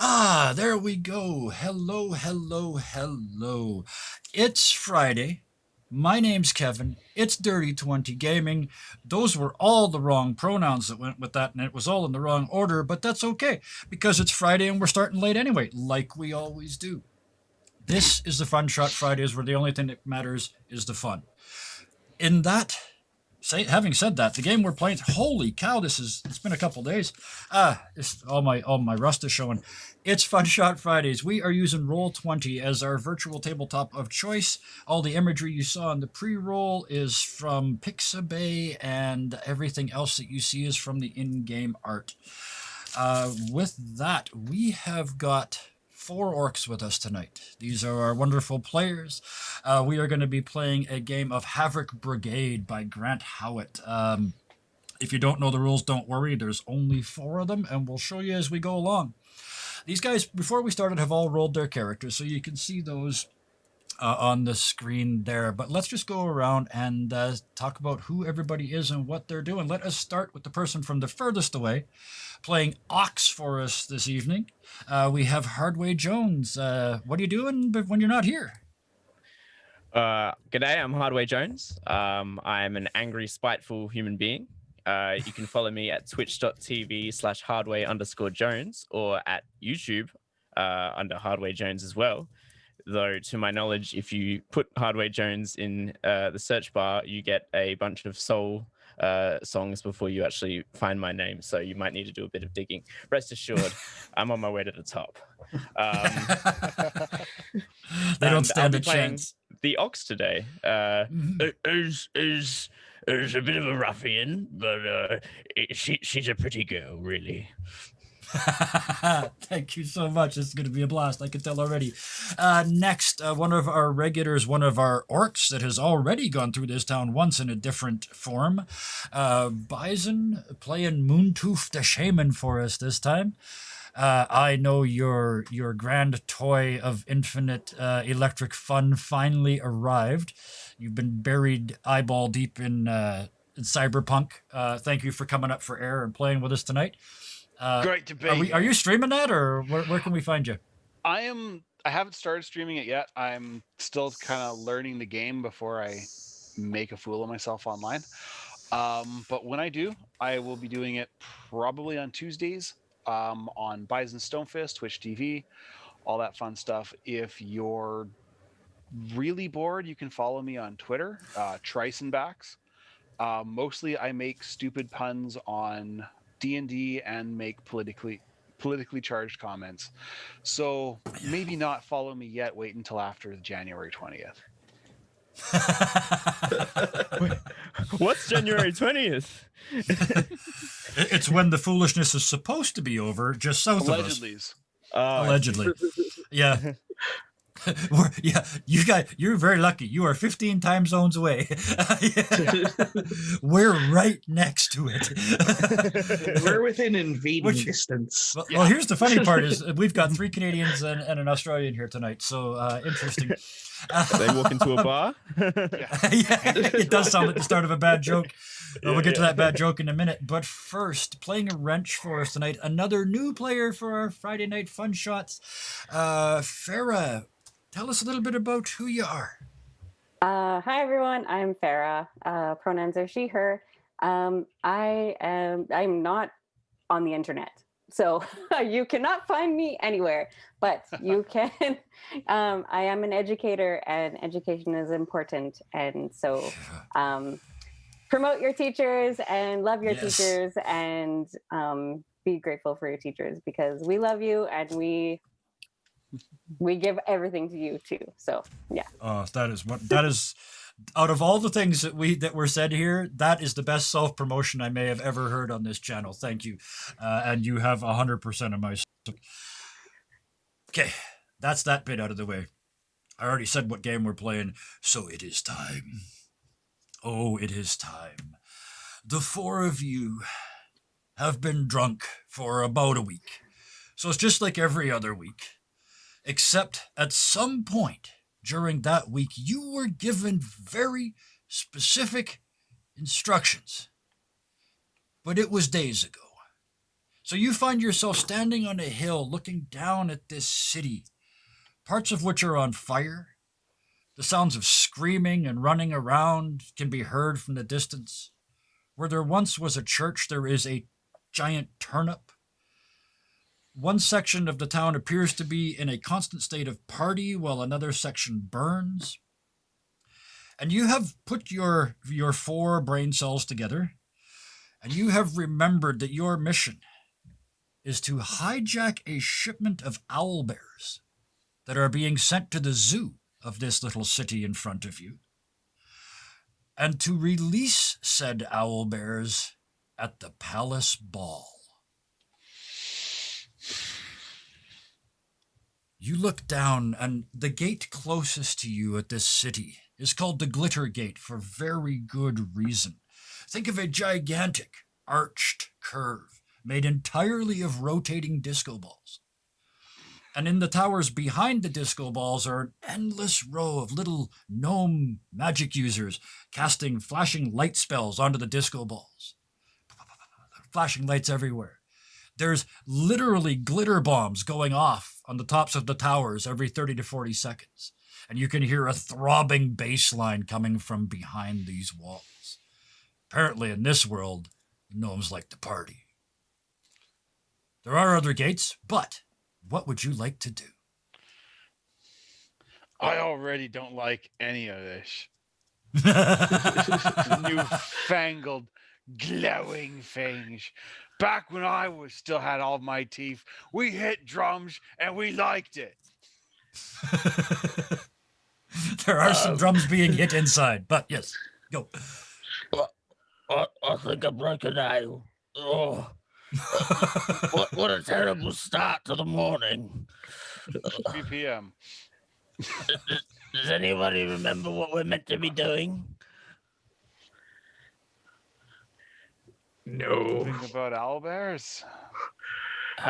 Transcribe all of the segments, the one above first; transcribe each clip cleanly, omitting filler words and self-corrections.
Ah, there we go. Hello, hello, hello. It's Friday. My name's Kevin. It's Dirty 20 Gaming. Those were all the wrong pronouns that went with that, and it was all in the wrong order, but that's okay because it's Friday and we're starting late anyway, like we always do. This is the FunSHot Fridays where the only thing that matters is the fun. In that Having said that, the game we're playing, holy cow, it's been a couple days. All my rust is showing. It's FunSHot Fridays. We are using Roll20 as our virtual tabletop of choice. All the imagery you saw in the pre-roll is from Pixabay, and everything else that you see is from the in-game art. With that, we have got 4 orcs with us tonight. These are our wonderful players. We are going to be playing a game of Havoc Brigade by Grant Howitt. If you don't know the rules, don't worry. There's only 4 of them, and we'll show you as we go along. These guys, before we started, have all rolled their characters, so you can see those on the screen there. But let's just go around and talk about who everybody is and what they're doing. Let us start with the person from the furthest away, playing Orcz for us this evening. We have Hardway Jones. What are you doing when you're not here? G'day, I'm Hardway Jones. I'm an angry, spiteful human being. You can follow me at twitch.tv/Hardway_Jones or at YouTube under Hardway Jones as well. Though, to my knowledge, if you put Hardway Jones in the search bar, you get a bunch of soul songs before you actually find my name. So you might need to do a bit of digging. Rest assured, I'm on my way to the top. They don't stand a chance. The Ox today is a bit of a ruffian, but she's a pretty girl, really. Thank you so much. It's going to be a blast. I can tell already. Next, one of our regulars, one of our orcs that has already gone through this town once in a different form. Bison playing Moontooth the Shaman for us this time. I know your grand toy of infinite electric fun finally arrived. You've been buried eyeball deep in Cyberpunk. Thank you for coming up for air and playing with us tonight. Great to be. Are you streaming that, or where can we find you? I haven't started streaming it yet. I'm still kind of learning the game before I make a fool of myself online. But when I do, I will be doing it probably on Tuesdays on Bison Stonefist, Twitch TV, all that fun stuff. If you're really bored, you can follow me on Twitter, Tricenbacks. Mostly I make stupid puns on D&D and make politically charged comments. So maybe not follow me yet. Wait until after January 20th. What's January 20th? It's when the foolishness is supposed to be over, just south of us. Allegedly. Yeah. You're very lucky. You are 15 time zones away. We're right next to it. We're within invading distance. Well, here's the funny part is we've got 3 Canadians and an Australian here tonight. So interesting. They walk into a bar? It does sound like the start of a bad joke. We'll get to that bad joke in a minute. But first, playing a wrench for us tonight, another new player for our Friday night fun shots. Farah, tell us a little bit about who you are. Hi, everyone. I'm Farah. Pronouns are she, her. I'm not on the internet, so you cannot find me anywhere, but you can. I am an educator, and education is important. And so promote your teachers and love your teachers, and be grateful for your teachers, because we love you and we give everything to you too. So yeah. That is out of all the things that were said here, that is the best self-promotion I may have ever heard on this channel. Thank you. And you have 100% of my support. Okay, that's that bit out of the way. I already said what game we're playing, so it is time. Oh, it is time. The 4 of you have been drunk for about a week. So it's just like every other week. Except at some point during that week, you were given very specific instructions. But it was days ago. So you find yourself standing on a hill looking down at this city, parts of which are on fire. The sounds of screaming and running around can be heard from the distance. Where there once was a church, there is a giant turnip. One section of the town appears to be in a constant state of party while another section burns. And you have put your 4 brain cells together, and you have remembered that your mission is to hijack a shipment of owlbears that are being sent to the zoo of this little city in front of you, and to release said owlbears at the palace ball. You look down, and the gate closest to you at this city is called the Glitter Gate for very good reason. Think of a gigantic arched curve made entirely of rotating disco balls. And in the towers behind the disco balls are an endless row of little gnome magic users casting flashing light spells onto the disco balls. Flashing lights everywhere. There's literally glitter bombs going off on the tops of the towers every 30 to 40 seconds. And you can hear a throbbing bass line coming from behind these walls. Apparently in this world, gnomes like to party. There are other gates, but what would you like to do? I already don't like any of this. Newfangled, glowing things. Back when I was still had all my teeth, we hit drums and we liked it. There are some drums being hit inside, but yes, go. I think I broke a nail. Oh, what a terrible start to the morning. 3 p.m. Does anybody remember what we're meant to be doing? No. Think about owlbears.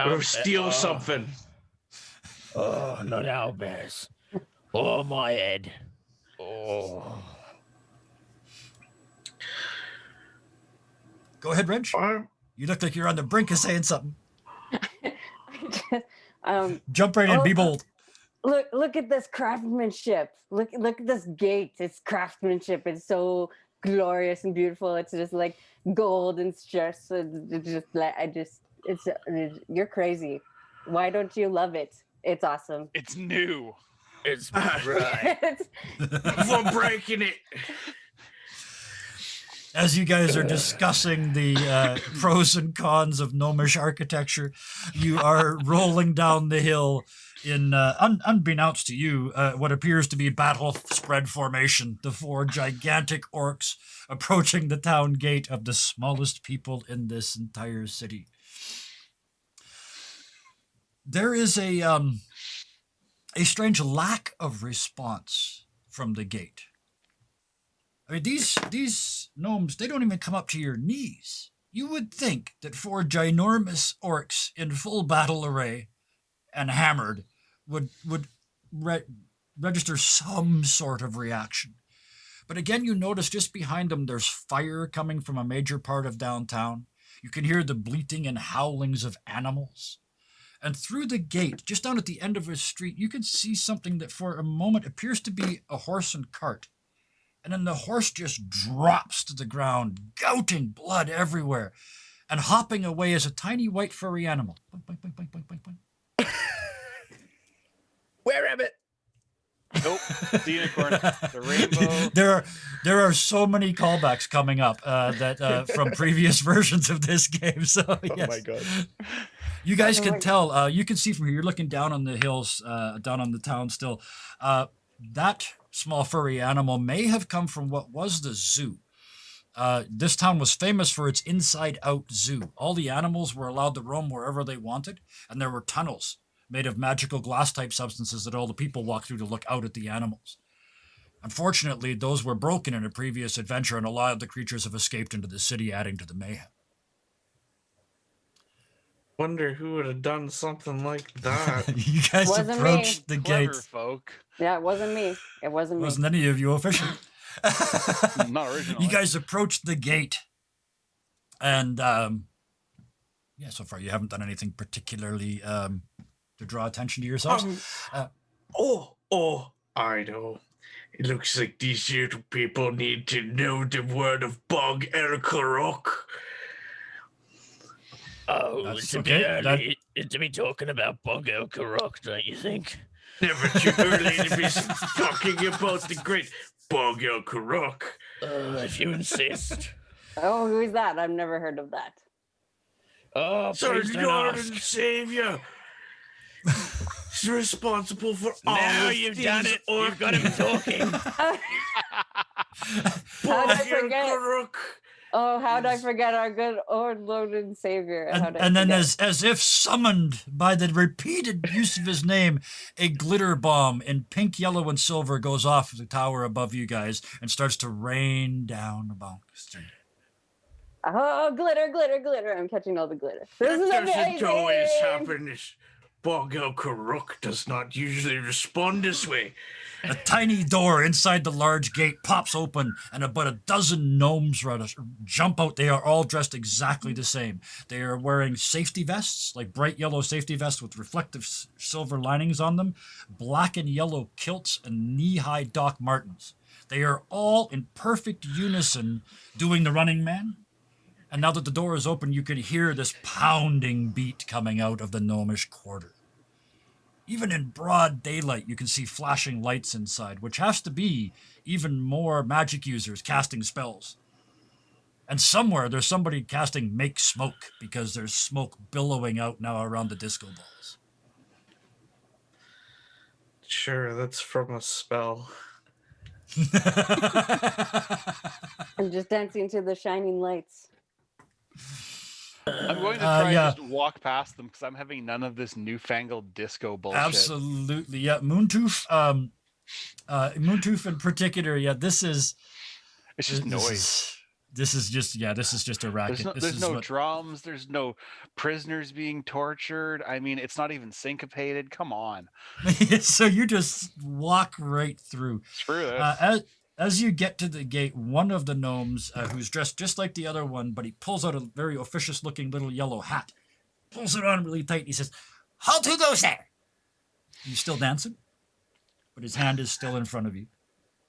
Or steal something. Oh, not Owlbears. Oh, my head. Oh. Go ahead, Reg. You look like you're on the brink of saying something. Jump right in, be bold. Look at this craftsmanship. Look at this gate. It's craftsmanship. It's so glorious and beautiful. It's just like gold and stress. You're crazy. Why don't you love it? It's awesome. It's new. It's right. We're breaking it. As you guys are discussing the pros and cons of gnomish architecture, you are rolling down the hill in, unbeknownst to you, what appears to be battle spread formation, the 4 gigantic orcs approaching the town gate of the smallest people in this entire city. There is a strange lack of response from the gate. I mean, these gnomes, they don't even come up to your knees. You would think that 4 ginormous orcs in full battle array and hammered would register some sort of reaction. But again, you notice just behind them, there's fire coming from a major part of downtown. You can hear the bleating and howlings of animals. And through the gate, just down at the end of a street, you can see something that for a moment appears to be a horse and cart. And then the horse just drops to the ground, gouting blood everywhere. And hopping away is a tiny white furry animal. Boink, boink, boink, boink, boink, boink, boink. Where am it? Nope. The unicorn. The rainbow. There are so many callbacks coming up that from previous versions of this game. So yes. Oh my god. You guys can tell. You can see from here. You're looking down on the hills, down on the town still. That small furry animal may have come from what was the zoo. This town was famous for its inside-out zoo. All the animals were allowed to roam wherever they wanted, and there were tunnels made of magical glass-type substances that all the people walked through to look out at the animals. Unfortunately, those were broken in a previous adventure, and a lot of the creatures have escaped into the city, adding to the mayhem. Wonder who would have done something like that. You guys Wasn't approached the Clever gates. folk. Yeah, it wasn't me. It wasn't me. Wasn't any of you official. Not originally. You guys approached the gate, and Yeah, so far you haven't done anything particularly to draw attention to yourselves. I know. It looks like these little people need to know the word of Bog El Karok. Oh, That's it's a okay, bit early to be talking about Bog El Karok, don't you think? Never too early to be talking about the great Bog El Karok. If you insist. Oh, who is that? I've never heard of that. Oh, It's our please don't Lord and ask. Savior. He's responsible for all Now of you've these done it. You've got him talking. How'd Bog I El forget? Karok. Oh, how'd I forget our good Lord and Savior? And then as if summoned by the repeated use of his name, a glitter bomb in pink, yellow, and silver goes off the tower above you guys and starts to rain down about the street. Oh, glitter, glitter, glitter. I'm catching all the glitter. This is That doesn't amazing. always happen. This Bog El Karok does not usually respond this way. A tiny door inside the large gate pops open, and about a dozen gnomes jump out. They are all dressed exactly the same. They are wearing safety vests, like bright yellow safety vests with reflective silver linings on them, black and yellow kilts, and knee-high Doc Martens. They are all in perfect unison doing the Running Man. And now that the door is open, you can hear this pounding beat coming out of the gnomish quarter. Even in broad daylight, you can see flashing lights inside, which has to be even more magic users casting spells. And somewhere there's somebody casting Make Smoke, because there's smoke billowing out now around the disco balls. Sure, that's from a spell. I'm just dancing to the shining lights. I'm going to try yeah. and just walk past them because I'm having none of this newfangled disco bullshit. Absolutely, yeah. Moontooth, Moontooth in particular, yeah. This is It's just noise. This is just a racket. There's no drums. There's no prisoners being tortured. I mean, it's not even syncopated. Come on. So you just walk right through. Screw this. As you get to the gate, one of the gnomes, who's dressed just like the other one, but he pulls out a very officious-looking little yellow hat, pulls it on really tight, and he says, "Halt, who goes there?" He's still dancing, but his hand is still in front of you.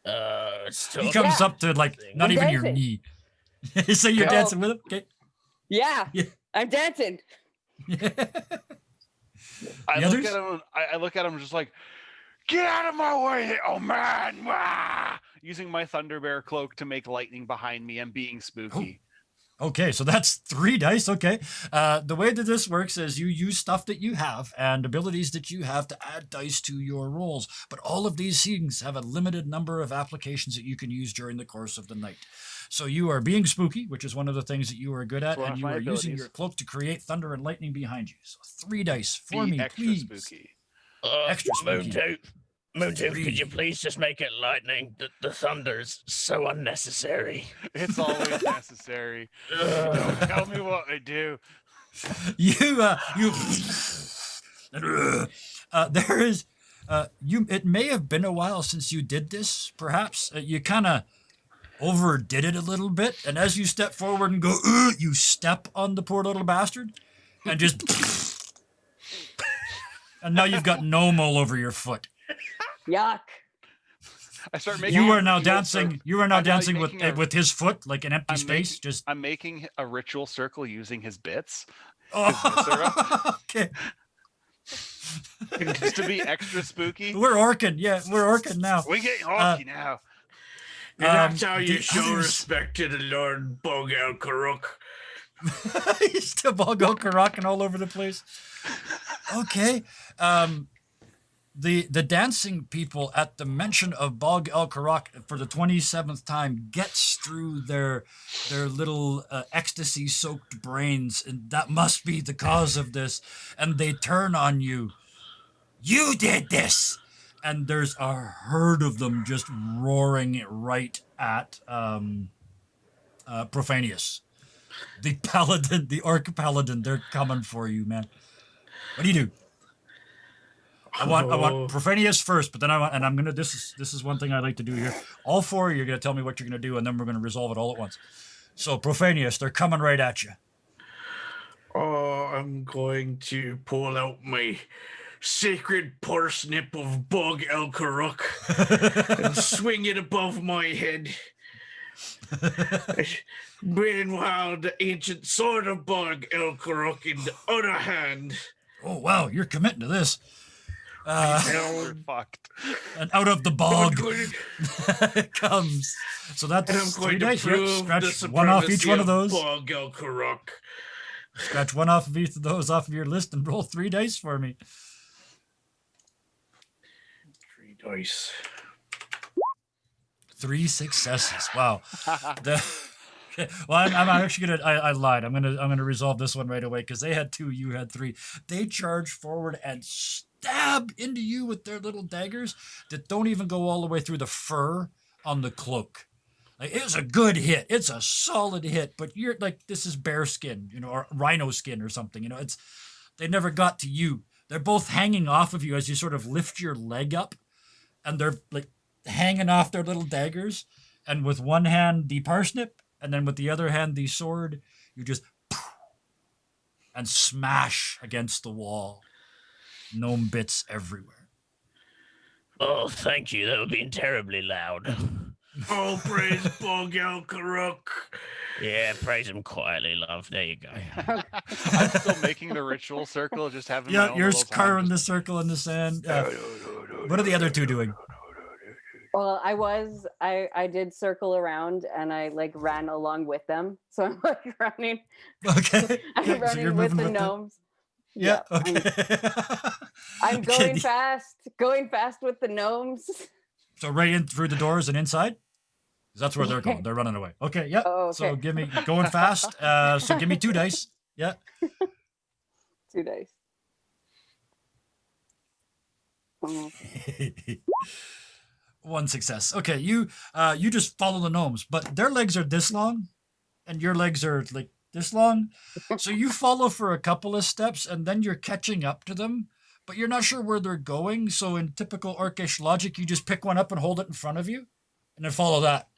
He comes up to, like, not I'm even your dancing. knee. So you're Oh. dancing with him? Okay. Yeah, Yeah. I'm dancing. I The look others? at him. I look at him just like, get out of my way, oh man! Wah! Using my Thunder Bear cloak to make lightning behind me and being spooky. Okay, so that's 3 dice. Okay. The way that this works is you use stuff that you have and abilities that you have to add dice to your rolls. But all of these things have a limited number of applications that you can use during the course of the night. So you are being spooky, which is one of the things that you are good at, It's one and of you my are using abilities. your cloak to create thunder and lightning behind you. So 3 dice for Be me, extra please. spooky. Extra spooky. Moontooth, could you Three. please just make it lightning? The thunder's so unnecessary. It's always necessary. Don't tell me what I do. There is it may have been a while since you did this, perhaps. You kind of overdid it a little bit, and as you step forward and go, you step on the poor little bastard, and just and now you've got gnome all over your foot. Yuck. I start making. You a are now ritual dancing. You are now I'm now dancing with making a- with his foot, like an empty I'm space. Just I'm making a ritual circle using his bits, oh, okay. just to be extra spooky. We're orcing. Yeah, we're orcing now. We're getting honky now. And that's how you the show others- respect to the Lord Bog El Karok. He's still Bogo rocking all over the place. Okay. The dancing people at the mention of Bog El Karak for the 27th time gets through their little ecstasy-soaked brains, and that must be the cause of this. And they turn on you. You did this! And there's a herd of them just roaring right at Profanius. The paladin, the orc paladin, they're coming for you, man. What do you do? I want Profanius first, but then I'm gonna. This is one thing I like to do here. All 4 of you are gonna tell me what you're gonna do, and then we're gonna resolve it all at once. So Profanius, they're coming right at you. now I'm going to pull out my sacred parsnip of Bog Elkaruk and swing it above my head. Meanwhile, the ancient sword of Bog Elkaruk in the other hand. Oh, wow, you're committing to this. We're fucked. And out of the I'm bog going, comes. So that's and I'm 3 going to dice. Yep, prove the scratch one off each supremacy one of those. Bog Elkaruk. Scratch one off of each of those off of your list and roll 3 dice for me. 3 dice. 3 successes. Wow. Well, I'm actually gonna. I lied. I'm gonna resolve this one right away because they had 2, you had 3. They charge forward and stab into you with their little daggers that don't even go all the way through the fur on the cloak. Like, it's a good hit. It's a solid hit, but you're like, this is bear skin, or rhino skin or something. They never got to you. They're both hanging off of you as you sort of lift your leg up, and they're like hanging off their little daggers. And with one hand the parsnip, and then with the other hand the sword, you just and smash against the wall. Gnome bits everywhere. Oh, thank you. That would be terribly loud. Oh, praise Bog Elkaruk. Yeah, praise him quietly, love. There you go. I'm still making the ritual circle, just having my Yeah, own you're little time, carving just- the circle in the sand. What are the other 2 doing? Well, I did circle around and I like ran along with them. So I'm like running. Okay. I'm so running you're with moving the with them? gnomes. Yeah. I'm- Okay. I'm going Okay, fast with the gnomes. So right in through the doors and inside? 'Cause that's where they're going. They're running away. Okay, yep. Oh, So okay. give me going fast. So give me 2 dice. Yeah. 2 dice. Oh. 1 success. Okay, you just follow the gnomes, but their legs are this long, and your legs are like this long. So you follow for a couple of steps, and then you're catching up to them, but you're not sure where they're going. So in typical Orcish logic, you just pick one up and hold it in front of you, and then follow that.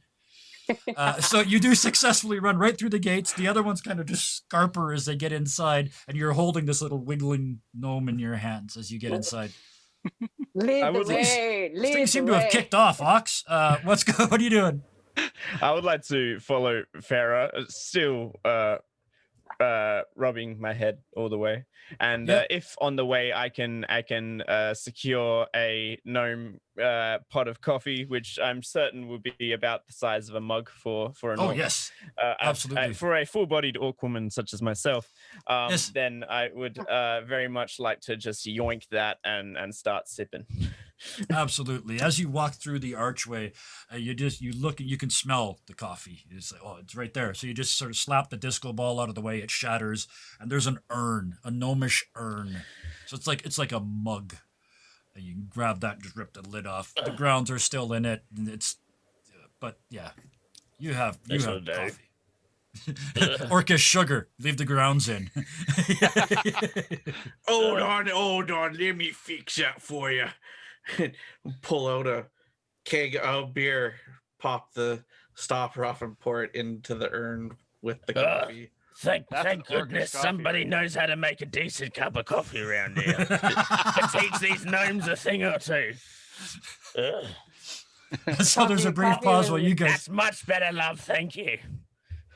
So you do successfully run right through the gates. The other ones kind of just scarper as they get inside, and you're holding this little wiggling gnome in your hands as you get inside. Lead I the would- way. Things Lead seem the to have way. kicked off, Ox. What are you doing? I would like to follow Farah, still rubbing my head all the way, and Yeah. if on the way I can secure a gnome pot of coffee, which I'm certain will be about the size of a mug for a Oh gnome. yes. uh, Absolutely. for a full-bodied orc woman such as myself, Yes. then I would very much like to just yoink that and start sipping. Absolutely. As you walk through the archway, you look and you can smell the coffee. It's like, oh, it's right there. So you just sort of slap the disco ball out of the way. It shatters, and there's an urn, a gnomish urn. So it's like a mug. And you can grab that and just rip the lid off. The grounds are still in it, and but yeah, you have This'll do. coffee. Orcish sugar. Leave the grounds in. Hold on. Let me fix that for you. Pull out a keg of beer, pop the stopper off, and pour it into the urn with the coffee. Thank That's an orcish goodness coffee somebody right there. knows how to make a decent cup of coffee around here. To teach these gnomes a thing or two. Ugh, So there's a brief Coffee pause while is- you guys. that's much better, love. Thank you.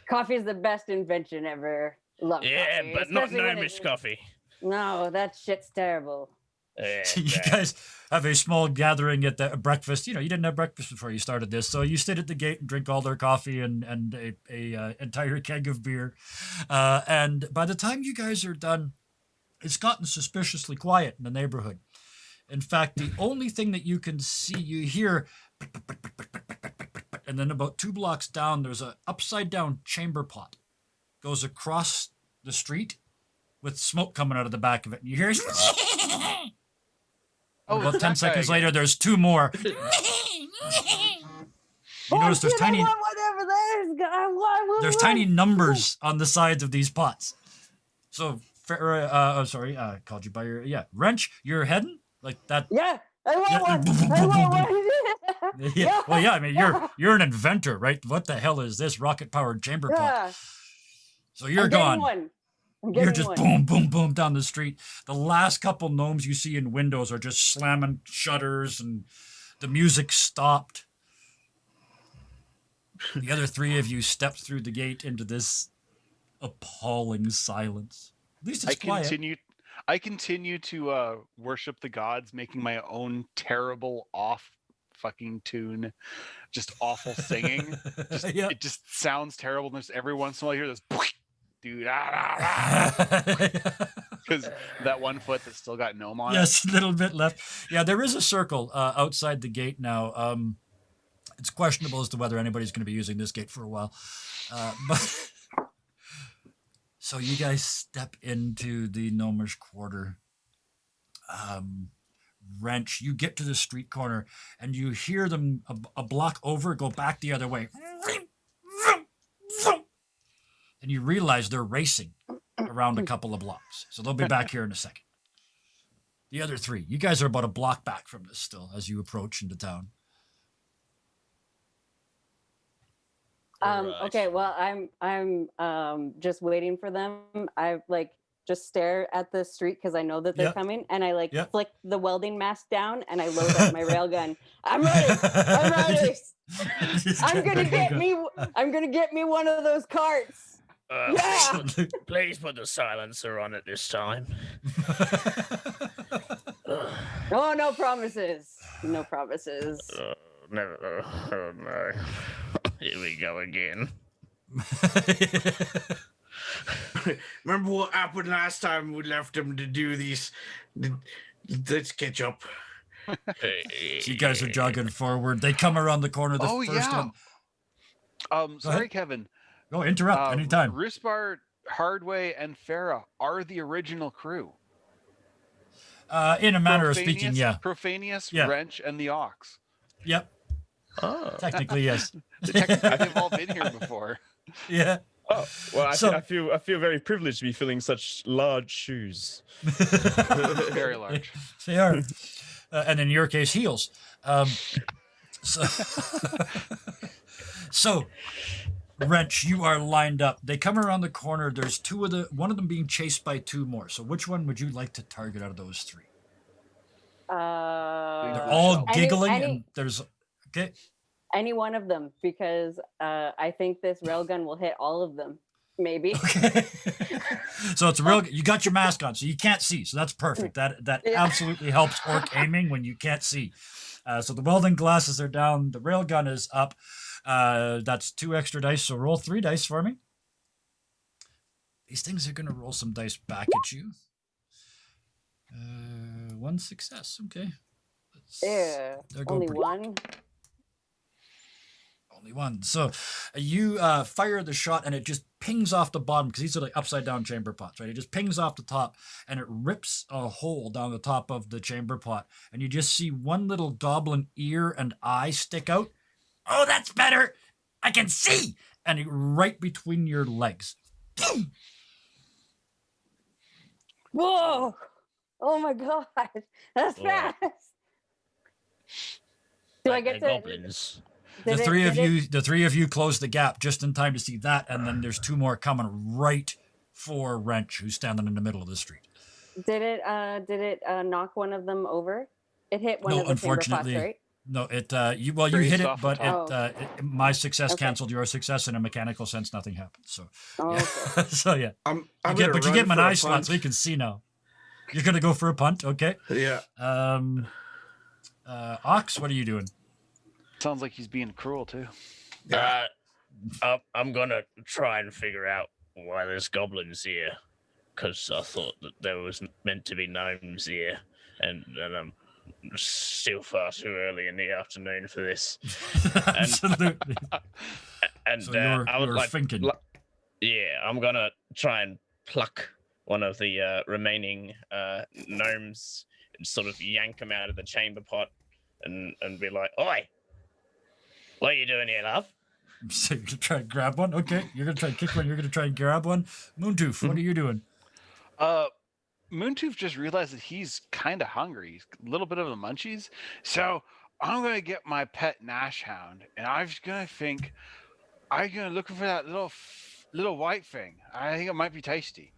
Coffee is the best invention ever. Love Yeah, coffee, but not especially when gnomish it- coffee. No, that shit's terrible. Yeah, You yeah. guys have a small gathering at the breakfast. You didn't have breakfast before you started this, so you sit at the gate and drink all their coffee and a entire keg of beer. And by the time you guys are done, it's gotten suspiciously quiet in the neighborhood. In fact, the only thing that you can see, you hear, and then about 2 blocks down, there's a upside down chamber pot goes across the street with smoke coming out of the back of it. And you hear. Oh, About it's 10 that guy seconds again. later, there's 2 more. You notice there's shit, I tiny want whatever that is. I want there's tiny numbers on the sides of these pots. So, called you by your wrench. You're heading like that. Yeah, I Yeah, want one. I want one. Yeah. Well, yeah. I mean, you're an inventor, right? What the hell is this rocket powered chamber pot? Yeah, So you're I'm getting gone. one. I'm You're getting just one. boom, boom, boom down the street. The last couple gnomes you see in windows are just slamming shutters, and the music stopped. The other three of you stepped through the gate into this appalling silence. At least it's quiet. I continue to worship the gods, making my own terrible off fucking tune, just awful singing. Yeah. It just sounds terrible. And there's every once in a while you hear this, dude, because that one foot that's still got gnome on Yes, a little bit left. Yeah, there is a circle outside the gate now. It's questionable as to whether anybody's going to be using this gate for a while. But so you guys step into the gnomish quarter. Wrench, you get to the street corner and you hear them a block over go back the other way. And you realize they're racing around a couple of blocks. So they'll be back here in a second. The other three, you guys are about a block back from this still as you approach into town. Right. Okay, well, I'm just waiting for them. I like just stare at the street because I know that they're Yep. coming, and I like Yep. flick the welding mask down and I load up my railgun. I'm ready. I'm ready. I'm gonna get me. I'm gonna get me one of those carts. Yeah. Please put the silencer on it this time. Oh, no promises. No promises. Never. Oh no. Here we go again. Remember what happened last time we left him to do these? Let's catch up. So you guys are jogging forward. They come around the corner. The Oh, first yeah. one. Sorry, ahead. Kevin. Go interrupt anytime. Ruspar, Hardway, and Farah are the original crew. In a manner of speaking, yeah. Profanius, Yeah. Wrench, and the Ox. Yep. Oh. Technically, yes. Technically, they've all been here before. Yeah. Oh, well, I So- feel very privileged to be filling such large shoes. Very large. They are. And in your case, heels. So, so, Wrench, you are lined up. They come around the corner. There's one of them being chased by two more. So which one would you like to target out of those three? They're all Any- giggling any- and there's... Okay. Any one of them, because I think this railgun will hit all of them. Maybe. Okay. So it's real. You got your mask on, so you can't see. So that's perfect. That Yeah. absolutely helps orc aiming when you can't see. So the welding glasses are down. The railgun is up. That's 2 extra dice. So roll 3 dice for me. These things are going to roll some dice back at you. 1 success. Okay. Yeah. There Only go. one. Only one. So you fire the shot and it just pings off the bottom because these are like upside down chamber pots, right? It just pings off the top and it rips a hole down the top of the chamber pot. And you just see one little goblin ear and eye stick out. Oh, that's better. I can see. And right between your legs. Whoa! Oh my god, that's Whoa. fast. Do I Like get the to? goblins. The three of you close the gap just in time to see that, and then there's 2 more coming right for Wrench, who's standing in the middle of the street. Did it knock one of them over? It hit one No, of the chamber pots, unfortunately. right? No, you Grazed hit it, off the but top. my success Okay. canceled your success. In a mechanical sense, nothing happened. So, Oh, yeah. okay. So yeah, I'm but gonna you run get him an for a eye slot, punch. so you can see now. You're gonna go for a punt, okay? Yeah. Ox, what are you doing? Sounds like he's being cruel too. I'm gonna try and figure out why there's goblins here, because I thought that there was meant to be gnomes here, and I'm still far too early in the afternoon for this. Absolutely. And So you're I would like, thinking. yeah, I'm gonna try and pluck one of the remaining gnomes and sort of yank him out of the chamber pot and be like, "Oi, what are you doing here, love?" So you're gonna try and grab one. Okay, you're gonna try and kick one. You're gonna try and grab one. Moontooth, what are you doing? Moontooth just realized that he's kind of hungry. He's a little bit of the munchies. So I'm going to get my pet Nash Hound, and I'm just going to look for that little white thing. I think it might be tasty.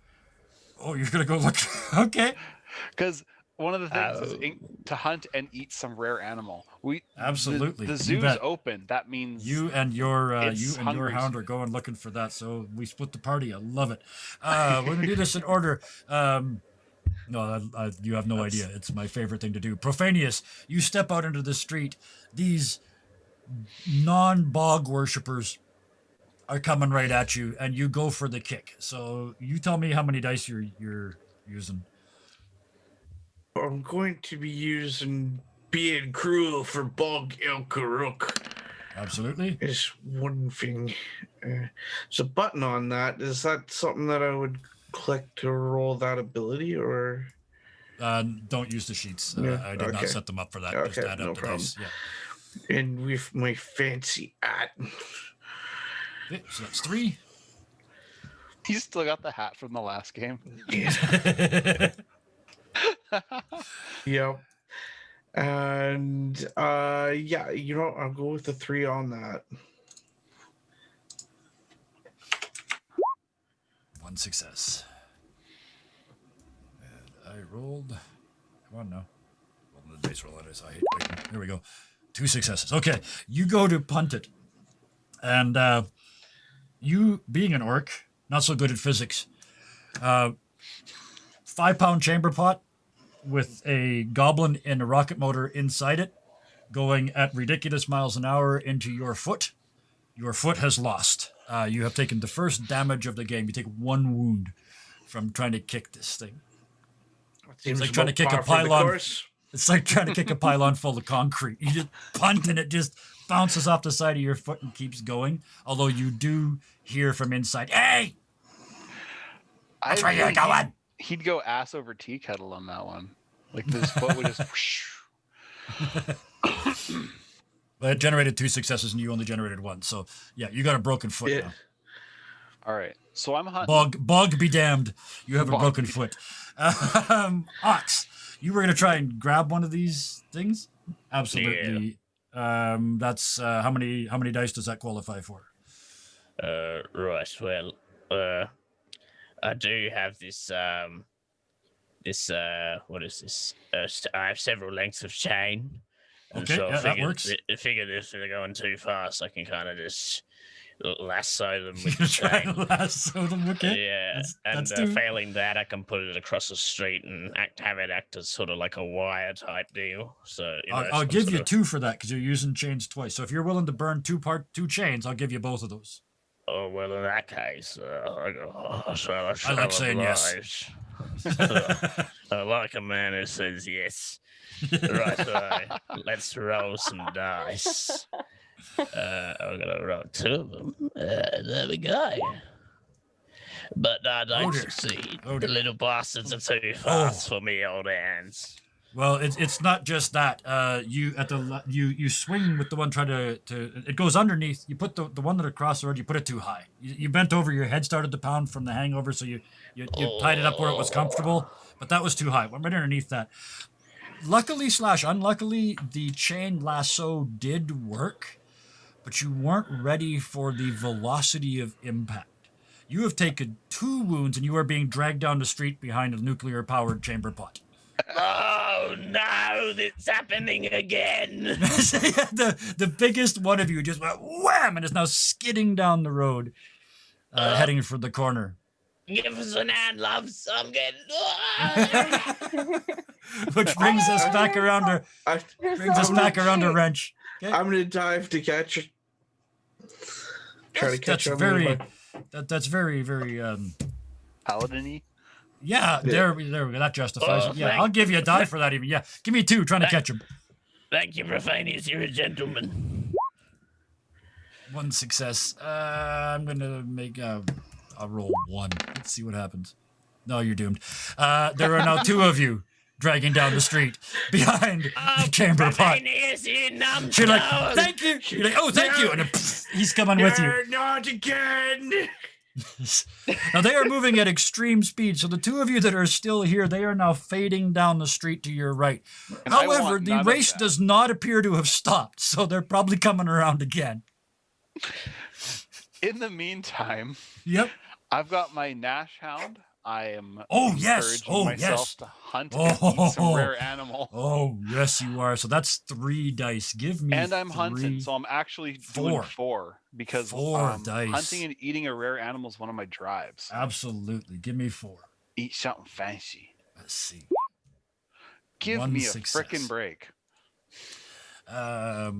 Oh, you're gonna go look. Okay. Because one of the things is Oh. to hunt and eat some rare animal. Absolutely. The You zoo's bet. open. That means You and your It's hungry. hound are going looking for that, so we split the party. I love it. We're gonna do this in order. No, you have no idea. It's my favorite thing to do. Profanius, you step out into the street. These non-bog worshippers are coming right at you, and you go for the kick. So you tell me how many dice you're using. I'm going to be using being cruel for Bog Ilkaruk. Absolutely. Is one thing. There's a button on that. Is that something that I would click to roll that ability, or? Don't use the sheets. Yeah, I did not okay. set them up for that. Okay, Just add no up the problem. dice. Yeah. And with my fancy hat. Okay, so that's 3. you still got the hat from the last game. Yep. And yeah, you know, I'll go with the 3 on that. 1 success. And I rolled. Come on now. Roll the dice roll. That is. I hate waiting. There we go. 2 successes. Okay, you go to punt it, and you being an orc, not so good at physics. 5-pound chamber pot with a goblin and a rocket motor inside it, going at ridiculous miles an hour into your foot. Your foot has lost. You have taken the first damage of the game. You take 1 wound from trying to kick this thing. Seems like trying to about kick a par for the pylon. course. It's like trying to kick a pylon full of concrete. You just punt and it just bounces off the side of your foot and keeps going. Although you do hear from inside, "Hey, that's where you're going." He'd go ass over tea kettle on that one. Like this foot would just. Whoosh. But it generated 2 successes and you only generated 1. So yeah, you got a broken foot Yeah. now. All right, so I'm hunting. Bog be damned. You have a Bog broken be foot. Ox, you were gonna try and grab one of these things? Absolutely. That's how many dice does that qualify for? Right. Well, I do have this. What is this? I have several lengths of chain. And Okay, so yeah, that works. I figured if they're going too fast, I can kind of just lasso them You're with the gonna try chain. and lasso them, okay? Yeah, That's and two. failing that, I can put it across the street and have it act as sort of like a wire type deal. So you know, I'll some give sort you of- 2 for that because you're using chains twice. So if you're willing to burn 2 chains, I'll give you both of those. Oh well, in that case, I like saying yes. I like a man who says yes. Right, let's roll some dice. I'm gonna roll 2 of them. There we go. But I don't dear. succeed. Oh, The dear. little bastards are too fast for me old hands. Well, it's not just that. You swing with the one trying to it goes underneath. You put the one that across the road. You put it too high. You bent over. Your head started to pound from the hangover, so you tied it up where it was comfortable. But that was too high. Went right underneath that. Luckily / unluckily, the chain lasso did work, but you weren't ready for the velocity of impact. You have taken 2 wounds, and you are being dragged down the street behind a nuclear-powered chamber pot. Oh no, it's happening again. the biggest one of you just went wham and is now skidding down the road, heading for the corner. Give us an hand, loves. I'm getting. Which brings us back around to I'm wrench. Okay? I'm gonna dive to catch it. Try to catch That's him. very that's very Paladin-y. yeah, there we go. That justifies Oh, it. Yeah, thank- I'll give you a die for that even. Yeah. Give me 2 trying to catch him. Thank you, Profanius. You're a gentleman. 1 success. I'm gonna make I'll roll 1. Let's see what happens. No, you're doomed. There are now 2 of you dragging down the street behind the chamber pot. Profanius, you numbskull. You're like, thank you. You're like, oh, thank you. And then, he's coming with you. Not again. Now they are moving at extreme speed. So the 2 of you that are still here, they are now fading down the street to your right. And I However, want the none of race that. does not appear to have stopped. So they're probably coming around again. In the meantime, Yep. I've got my Nash Hound I am Oh, yes. encouraging Oh, myself yes. to hunt and eat some Oh. rare animal. Oh, yes, you are. So that's 3 dice. Give me And I'm hunting, 3. so I'm actually doing 4. 4 because 4 dice. hunting and eating a rare animal is one of my drives. Absolutely. Give me 4. Eat something fancy. Let's see. Give 1 me success. a frickin' break. Well,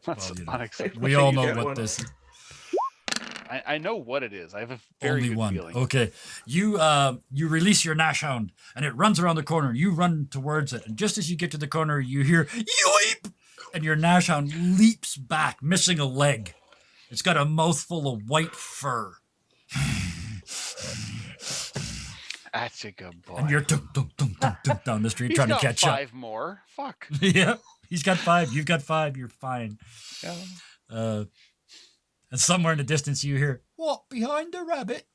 That's you know, unacceptable. we all You know get what one. this is. I know what it is. I have a very Only good 1. feeling. Okay. You release your Nash Hound and it runs around the corner. You run towards it. And just as you get to the corner, you hear yoip! And your Nash Hound leaps back, missing a leg. It's got a mouthful of white fur. That's a good boy. And you're tunk down the street He's trying to got catch up. 5 more. Fuck. Yeah. He's got 5. You've got 5. You're fine. And somewhere in the distance you hear, "What behind the rabbit?"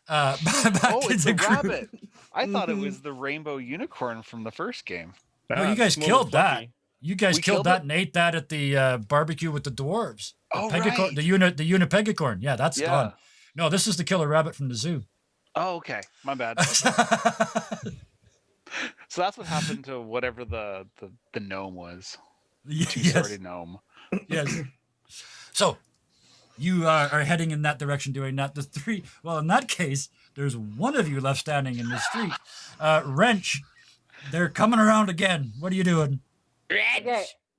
Back Oh, to it's the the crew. rabbit. I thought it was the rainbow unicorn from the first game. Oh, you it's guys small killed and that. fluffy. You guys We killed killed that it? and ate that at the barbecue with the dwarves. The Oh, pegacorn, right. the unipegacorn. Yeah, that's Yeah. gone. No, this is the killer rabbit from the zoo. Oh, okay. My bad. So that's what happened to whatever the gnome was. Two-sworded gnome. Yes. So you are heading in that direction, doing that. The 3. Well, in that case, there's one of you left standing in the street. Wrench. They're coming around again. What are you doing? Wrench,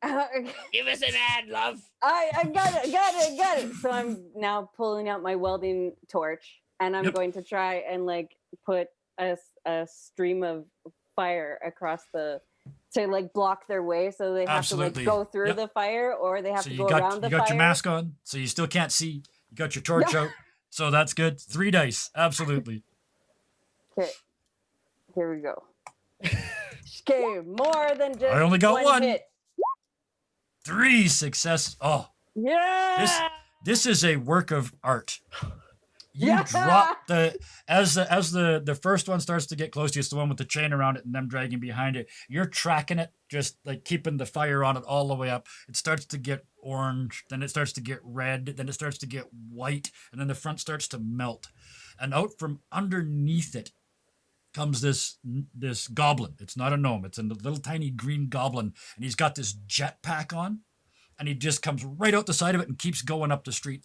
Okay. give us an ad, love. I got it. So I'm now pulling out my welding torch, and I'm Yep. going to try and like put a stream of fire across to like block their way, so they have Absolutely. to like go through Yep. the fire, or they have So to you go got around the you got fire. your mask on, so you still can't see. You got your torch out, so that's good. 3 dice, absolutely. Okay, here we go. Okay, more than just I only got 1. hit. 3 success. Oh, Yeah. this is a work of art. You Yeah. drop as the first one starts to get close to you. It's the one with the chain around it and them dragging behind it. You're tracking it, just like keeping the fire on it all the way up. It starts to get orange, then it starts to get red, then it starts to get white, and then the front starts to melt. And out from underneath it comes this goblin. It's not a gnome. It's a little tiny green goblin, and he's got this jetpack on, and he just comes right out the side of it and keeps going up the street.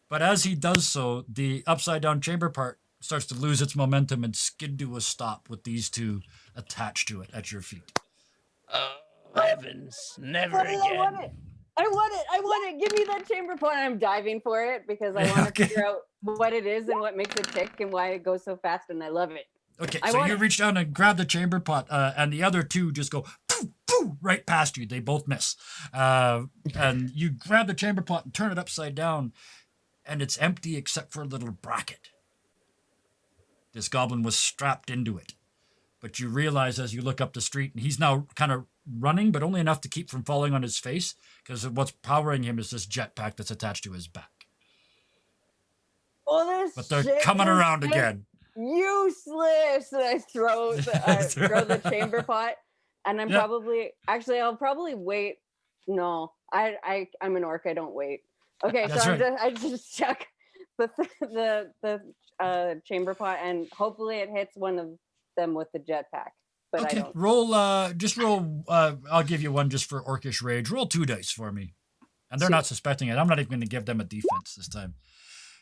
But as he does so, the upside down chamber part starts to lose its momentum and skid to a stop with these 2 attached to it at your feet. Oh, heavens, never I want again. it. I want it. Give me that chamber point. I'm diving for it because I want Okay. to figure out what it is and what makes it tick and why it goes so fast, and I love it. Okay, I so want you it. reach down and grab the chamber pot, and the other 2 just go poof, poof, right past you. They both miss. And you grab the chamber pot and turn it upside down, and it's empty except for a little bracket. This goblin was strapped into it. But you realize as you look up the street, and he's now kind of running, but only enough to keep from falling on his face, because what's powering him is this jetpack that's attached to his back. Oh, this But they're shit coming is around just again. Useless. And I throw the chamber pot, and I'm Yeah. I'll probably wait. No, I'm an orc. I don't wait. Okay, That's so right. I just chuck the chamber pot, and hopefully it hits one of them with the jetpack. But I Okay, don't. roll. Just roll. I'll give you 1 just for orcish rage. Roll 2 dice for me, and they're not suspecting it. I'm not even going to give them a defense this time.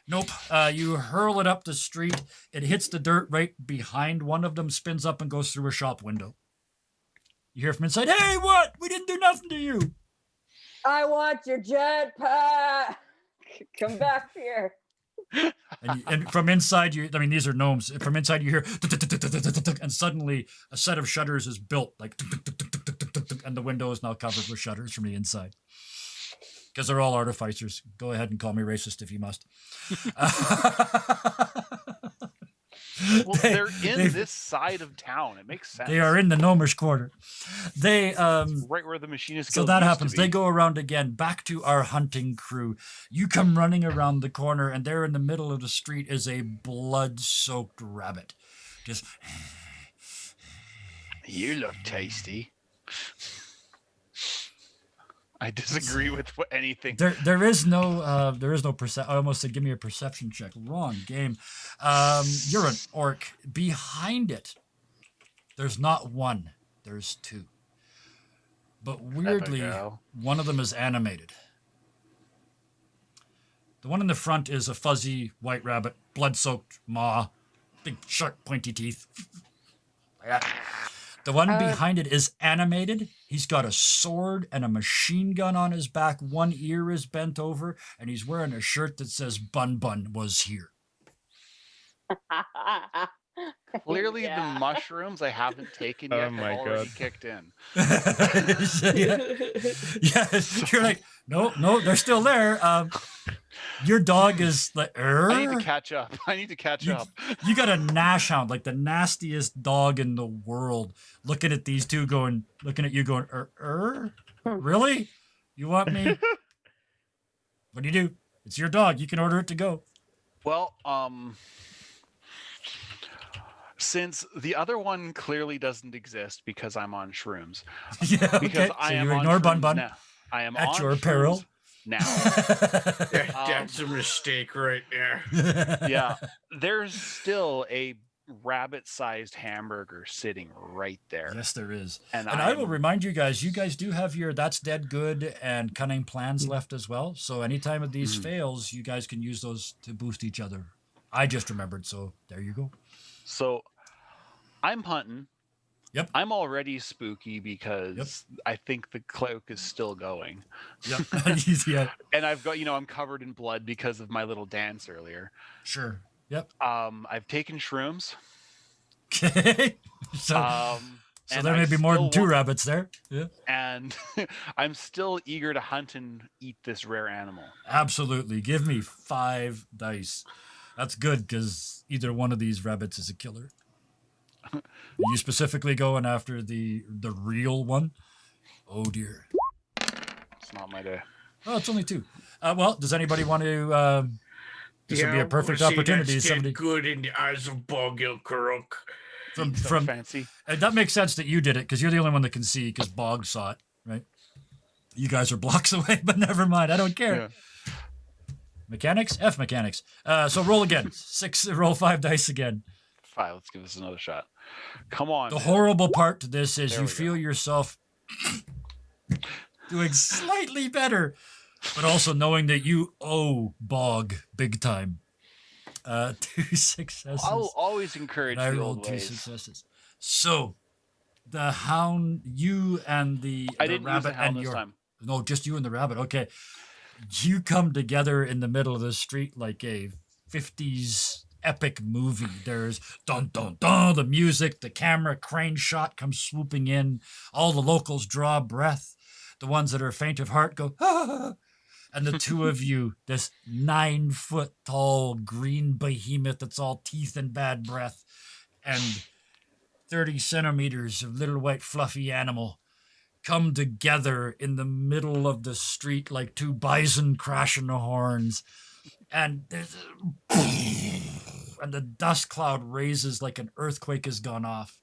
Nope. You hurl it up the street. It hits the dirt right behind one of them, spins up and goes through a shop window. You hear from inside, "Hey, what? We didn't do nothing to you." I want your jetpack. Come back here. And from inside, these are gnomes. From inside, you hear, and suddenly a set of shutters is built, like, and the window is now covered with shutters from the inside. Because they're all artificers. Go ahead and call me racist if you must. Well, they're in this side of town. It makes sense. They are in the gnomish quarter. They right where the machinist So guild that used to happens. be. They go around again, back to our hunting crew. You come running around the corner, and there in the middle of the street is a blood-soaked rabbit. Just You look tasty. I disagree with anything. There is no I almost said give me a perception check. Wrong game. You're an orc. Behind it, there's not one. There's two. But weirdly, go. one of them is animated. The one in the front is a fuzzy white rabbit, blood-soaked maw, big sharp pointy teeth. The one behind it is animated. He's got a sword and a machine gun on his back. One ear is bent over, and he's wearing a shirt that says Bun Bun was here. Clearly, Yeah. the mushrooms I haven't taken Oh yet my have already God. kicked in. Yeah, you're like, no, they're still there. Your dog is like, I need to catch up. I need to catch You- up. You got a Nash hound, like the nastiest dog in the world, looking at these two looking at you going, really? You want me? What do you do? It's your dog. You can order it to go. Well, since the other one clearly doesn't exist because I'm on shrooms. Yeah, okay. Because So I am you on ignore Bun shrooms Bun now. I am at on your shrooms peril. now. That's a mistake right there. Yeah, there's still a rabbit-sized hamburger sitting right there. Yes, there is. And I will I'm- remind you guys do have your That's Dead Good and Cunning Plans left as well. So anytime of these fails, you guys can use those to boost each other. I just remembered, so there you go. So I'm hunting. Yep. I'm already spooky because I think the cloak is still going. Yep. Yeah, And I've got, I'm covered in blood because of my little dance earlier. sure. Yep. I've taken shrooms. Okay. So And there I may be more still than two want- rabbits there. Yeah. And I'm still eager to hunt and eat this rare animal. Absolutely. Give me 5 dice. That's good because either one of these rabbits is a killer. Are you specifically going after the real one? Oh dear. It's not my day. Oh, it's only 2. Well, does anybody want to? This would be a perfect opportunity. Somebody good in the eyes of Bogil Karuk. from So from fancy. that makes sense that you did it because you're the only one that can see because Bog saw it, right? You guys are blocks away, but never mind. I don't care. Yeah. Mechanics, F mechanics. So roll again. 6. Roll 5 dice again. 5. Let's give this another shot. Come on. The horrible part to this is There you we feel go. yourself doing slightly better, but also knowing that you owe Bog big time. 2 successes. I'll always encourage And I the rolled old 2 ways. successes. So the hound, you and the I didn't use rabbit the hound and this your time. no, just you and the rabbit. Okay, you come together in the middle of the street like a 50s epic movie. There's dun dun dun, the music, the camera crane shot comes swooping in. All the locals draw breath. The ones that are faint of heart go, ah! And the two of you, this 9-foot tall green behemoth that's all teeth and bad breath, and 30 centimeters of little white fluffy animal, come together in the middle of the street like 2 bison crashing the horns. And and the dust cloud raises like an earthquake has gone off.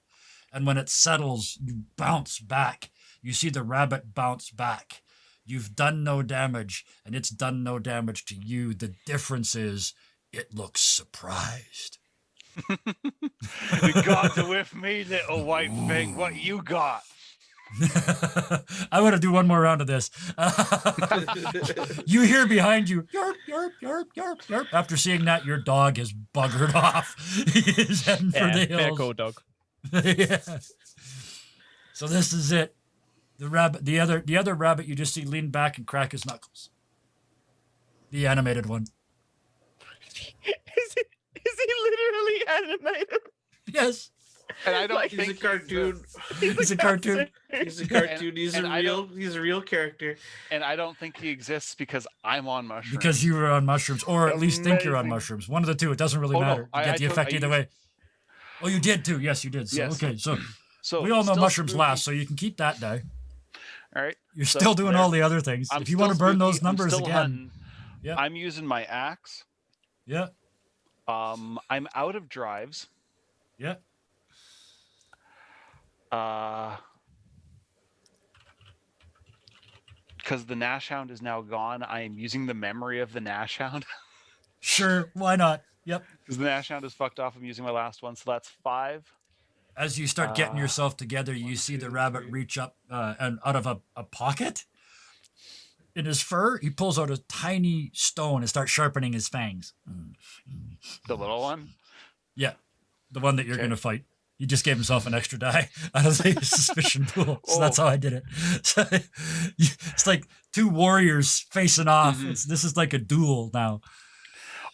And when it settles, you bounce back. You see the rabbit bounce back. You've done no damage, and it's done no damage to you. The difference is it looks surprised. The gods are with me, little white thing. What you got? I want to do one more round of this. You hear behind you, yarp, yarp, yarp, yarp, yarp. After seeing that, your dog has buggered off. He is heading for the Fair hills. call, dog. Yeah. So this is it. The rabbit, the other rabbit, you just see lean back and crack his knuckles. The animated one. Is he literally animated? Yes, And I don't Like, think He's a cartoon. he's a cartoon. He's a cartoon. He's and a I real. don't- He's a real character. And I don't think he exists because I'm on mushrooms. Because you were on mushrooms, or at least think you're on Amazing. mushrooms. One of the two. It doesn't really Oh, no, matter. You I get the took- effect I either way. Oh, you did too. Yes, you did. So Yes. okay, so so we all know still mushrooms spooky. last, so you can keep that die. All right. You're So still doing there- all the other things. I'm If you want to still burn those spooky, I'm numbers still again, hunting. Yeah. I'm using my axe. yeah, I'm out of drives. yeah. because the Nash Hound is now gone, I am using the memory of the Nash Hound. Sure, why not? Yep. Because the Nash Hound is fucked off. I'm using my last one, so that's 5. As you start getting yourself together, you see the rabbit reach up and out of a pocket in his fur. He pulls out a tiny stone and starts sharpening his fangs. The little one? Yeah, the one that you're Okay. going to fight. He just gave himself an extra die out of the suspicion pool. So that's how I did it. So, it's like 2 warriors facing off. This is like a duel now.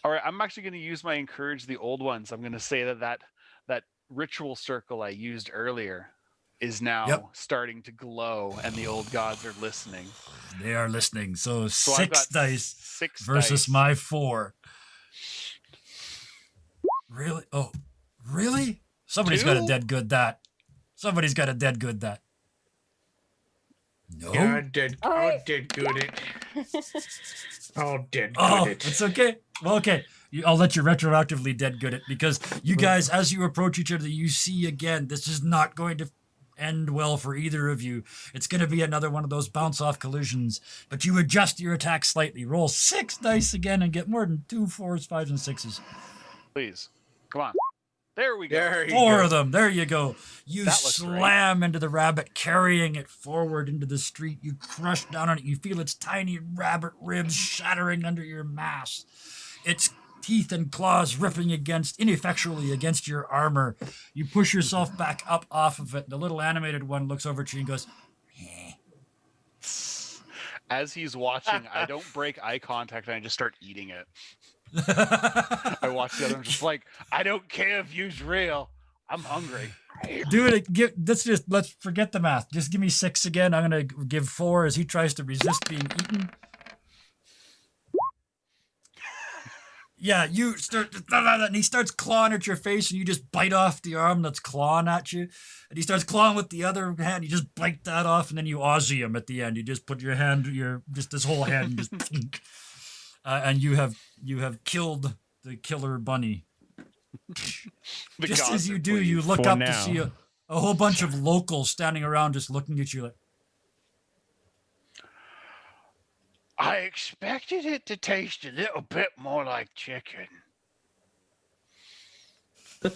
All right, I'm actually going to use my encourage the old ones. I'm going to say that ritual circle I used earlier is now starting to glow, and the old gods are listening. They are listening. So I've 6 got dice 6 versus dice. my 4. Really? Oh, really? Somebody's got a 2? dead good that. Somebody's got a dead good that. No. Yeah, I did. All I right. did good it. Oh, did Oh, good it. it's okay. Well, okay. I'll let you retroactively dead good it because you guys, as you approach each other, you see again, this is not going to end well for either of you. It's going to be another one of those bounce off collisions, but you adjust your attack slightly. Roll 6 dice again and get more than 2 4s, 5s, and 6s. Please. Come on. There we go. There you 4 go. of them. There you go. You That looks right. slam into the rabbit, carrying it forward into the street. You crush down on it. You feel its tiny rabbit ribs shattering under your mass. Its teeth and claws ripping ineffectually against your armor. You push yourself back up off of it. The little animated one looks over at you and goes, "Eh." As he's watching, I don't break eye contact and I just start eating it. I watch the other one just like, I don't care if you's real. I'm hungry. Do it. Let's forget the math. Just give me 6 again. I'm gonna give 4 as he tries to resist being eaten. Yeah, you start, and he starts clawing at your face, and you just bite off the arm that's clawing at you. And he starts clawing with the other hand. You just bite that off, and then you Aussie him at the end. You just put your hand, just this whole hand, and just and you have killed the killer bunny. The Just gods as are you do, pleased. you look For up now. to see a whole bunch of locals standing around, just looking at you like. I expected it to taste a little bit more like chicken. Yeah,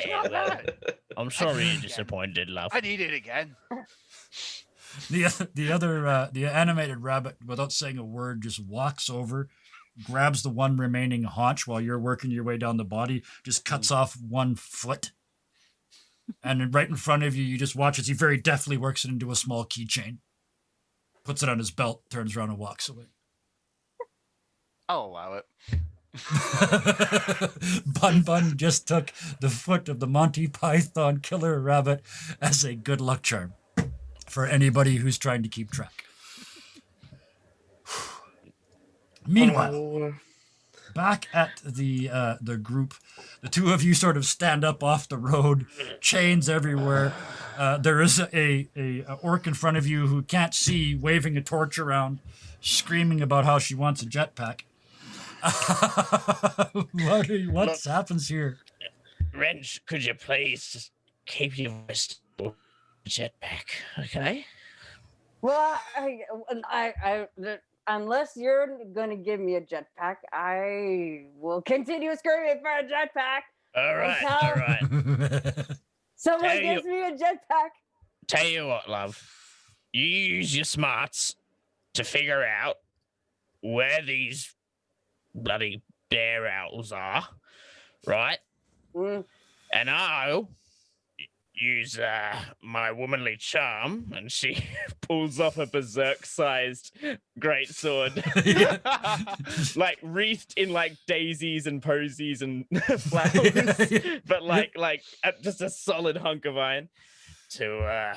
not well, bad. I'm sorry you're again. disappointed, love. I'd eat it again. The animated rabbit, without saying a word, just walks over, grabs the one remaining haunch while you're working your way down the body, just cuts off one foot, and then right in front of you, you just watch as he very deftly works it into a small keychain, puts it on his belt, turns around and walks away. I'll allow it. Bun just took the foot of the Monty Python killer rabbit as a good luck charm for anybody who's trying to keep track. Meanwhile, Oh, back at the group, the 2 of you sort of stand up off the road, chains everywhere. There is a orc in front of you who can't see, waving a torch around, screaming about how she wants a jetpack. What happens here? Wrench, could you please just keep your voice to jetpack, okay? Well, I unless you're gonna give me a jetpack, I will continue screaming for a jetpack. All right, Until all right. someone Hey, gives me a jetpack. Tell you what, love. You use your smarts to figure out where these bloody bear owls are, right? Mm. And I'll use my womanly charm, and she pulls off a berserk-sized greatsword, like wreathed in like daisies and posies and flowers, but like just a solid hunk of iron to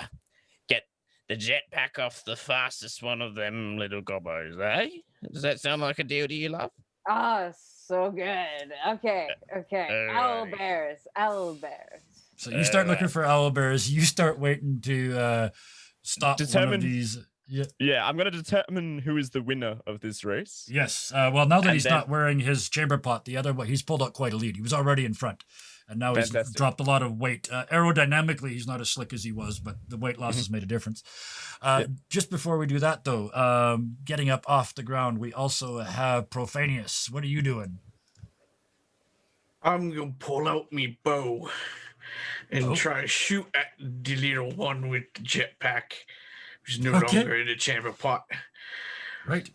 get the jetpack off the fastest one of them little gobbos, eh? Does that sound like a deal to you, love? Oh, so good. Okay. Alrighty. Owlbears. So you start looking for owlbears. You start waiting to stop one Determine- of these. Yeah. Yeah, I'm going to determine who is the winner of this race. Yes. Well, now that And he's then- not wearing his chamber pot, the other one, he's pulled out quite a lead. He was already in front. And now he's Fantastic. dropped a lot of weight. Aerodynamically, he's not as slick as he was, but the weight loss has made a difference. Just before we do that, though, getting up off the ground, we also have Profanius. What are you doing? I'm gonna pull out me bow and Oh. try to shoot at the little one with the jetpack, who's no Okay. longer in the chamber pot. Right.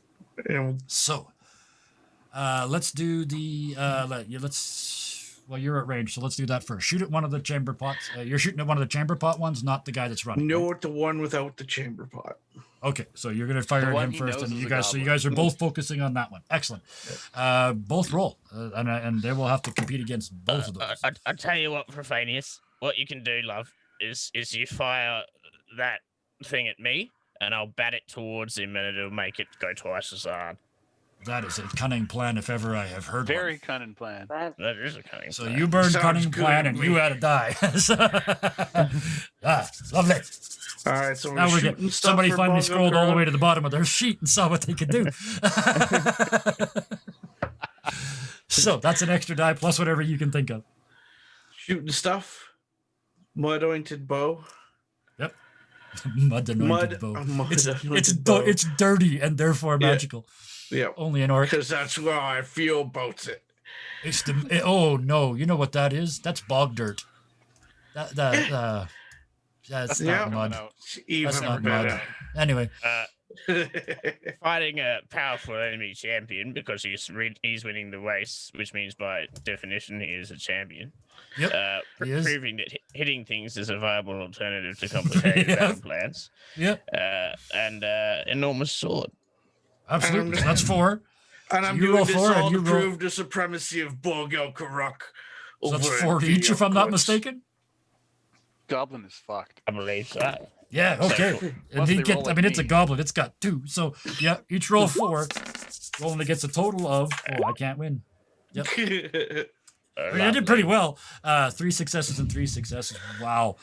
And So, let's do the well, you're at range, so let's do that first. Shoot at one of the chamber pots. You're shooting at one of the chamber pot ones, not the guy that's running. no, right? at the one without the chamber pot. Okay, so you're gonna fire The at one him he first, knows and is you a guys. So you goblin. guys are both focusing on that one. Excellent. Both roll, and they will have to compete against both of those. I tell you what, Profanius, what you can do, love, is you fire that thing at me, and I'll bat it towards him, and it'll make it go twice as hard. That is a cunning plan, if ever I have heard Very one. cunning plan. That, That is a cunning So plan. you burned Sounds cunning good plan, to and me. you had a die. Lovely. All right, so Now we're shooting getting. stuff Somebody for finally bug scrolled all the ground. way to the bottom of their sheet and saw what they could do. So that's an extra die plus whatever you can think of. Shooting stuff. Mud anointed bow. Mud anointed Mud. bow. Mud It's anointed bow. it's dirty and therefore Yeah. magical. Yeah, Only an orc. because that's how I feel about it. It's the oh no, you know what that is? That's bog dirt. That's Yeah. not mud. No. It's even That's not mud. better. Anyway, Fighting a powerful enemy champion because he's winning the race, which means by definition he is a champion. Yep, he is. Proving that hitting things is a viable alternative to complicated Yep. battle plans. yep, And enormous sword. absolutely. That's 4. And I'm You doing roll this 4 and all you to roll- prove the supremacy of Bog El Karak. So that's 4 each, if I'm not mistaken. Goblin is fucked. I believe so. Yeah, okay. And Unless he they gets, roll I like mean, it's a me. goblin. It's got 2. So, yeah, each roll 4. Only gets a total of, I can't win. I mean, I did pretty well. 3 successes and 3 successes. Wow.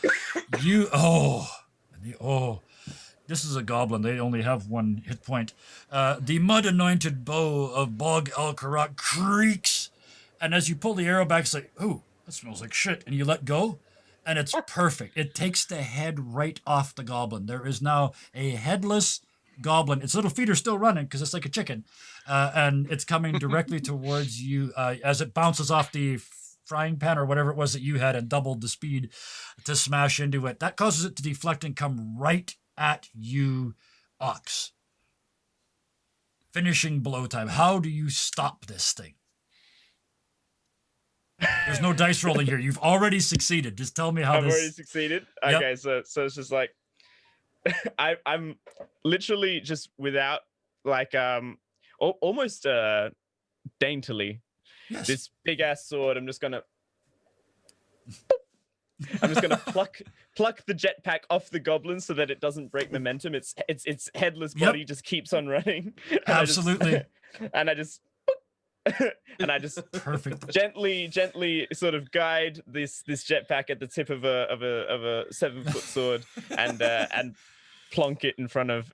This is a goblin. They only have 1 hit point. The mud-anointed bow of Bog El Karak creaks. And as you pull the arrow back, it's like, ooh, that smells like shit. And you let go. And it's perfect. It takes the head right off the goblin. There is now a headless goblin. Its little feet are still running because it's like a chicken. And it's coming directly towards you as it bounces off the frying pan or whatever it was that you had and doubled the speed to smash into it. That causes it to deflect and come right at you, Ox. Finishing blow time. How do you stop this thing? There's no dice rolling here. You've already succeeded. Just tell me how I've this. already succeeded. Yep. Okay, so it's just like I'm literally just without like almost daintily Yes. this big ass sword. I'm just gonna pluck the jetpack off the goblin so that it doesn't break momentum. Its headless Yep. body just keeps on running. Absolutely. And I just Perfect. gently sort of guide this jetpack at the tip of a 7-foot sword and plonk it in front of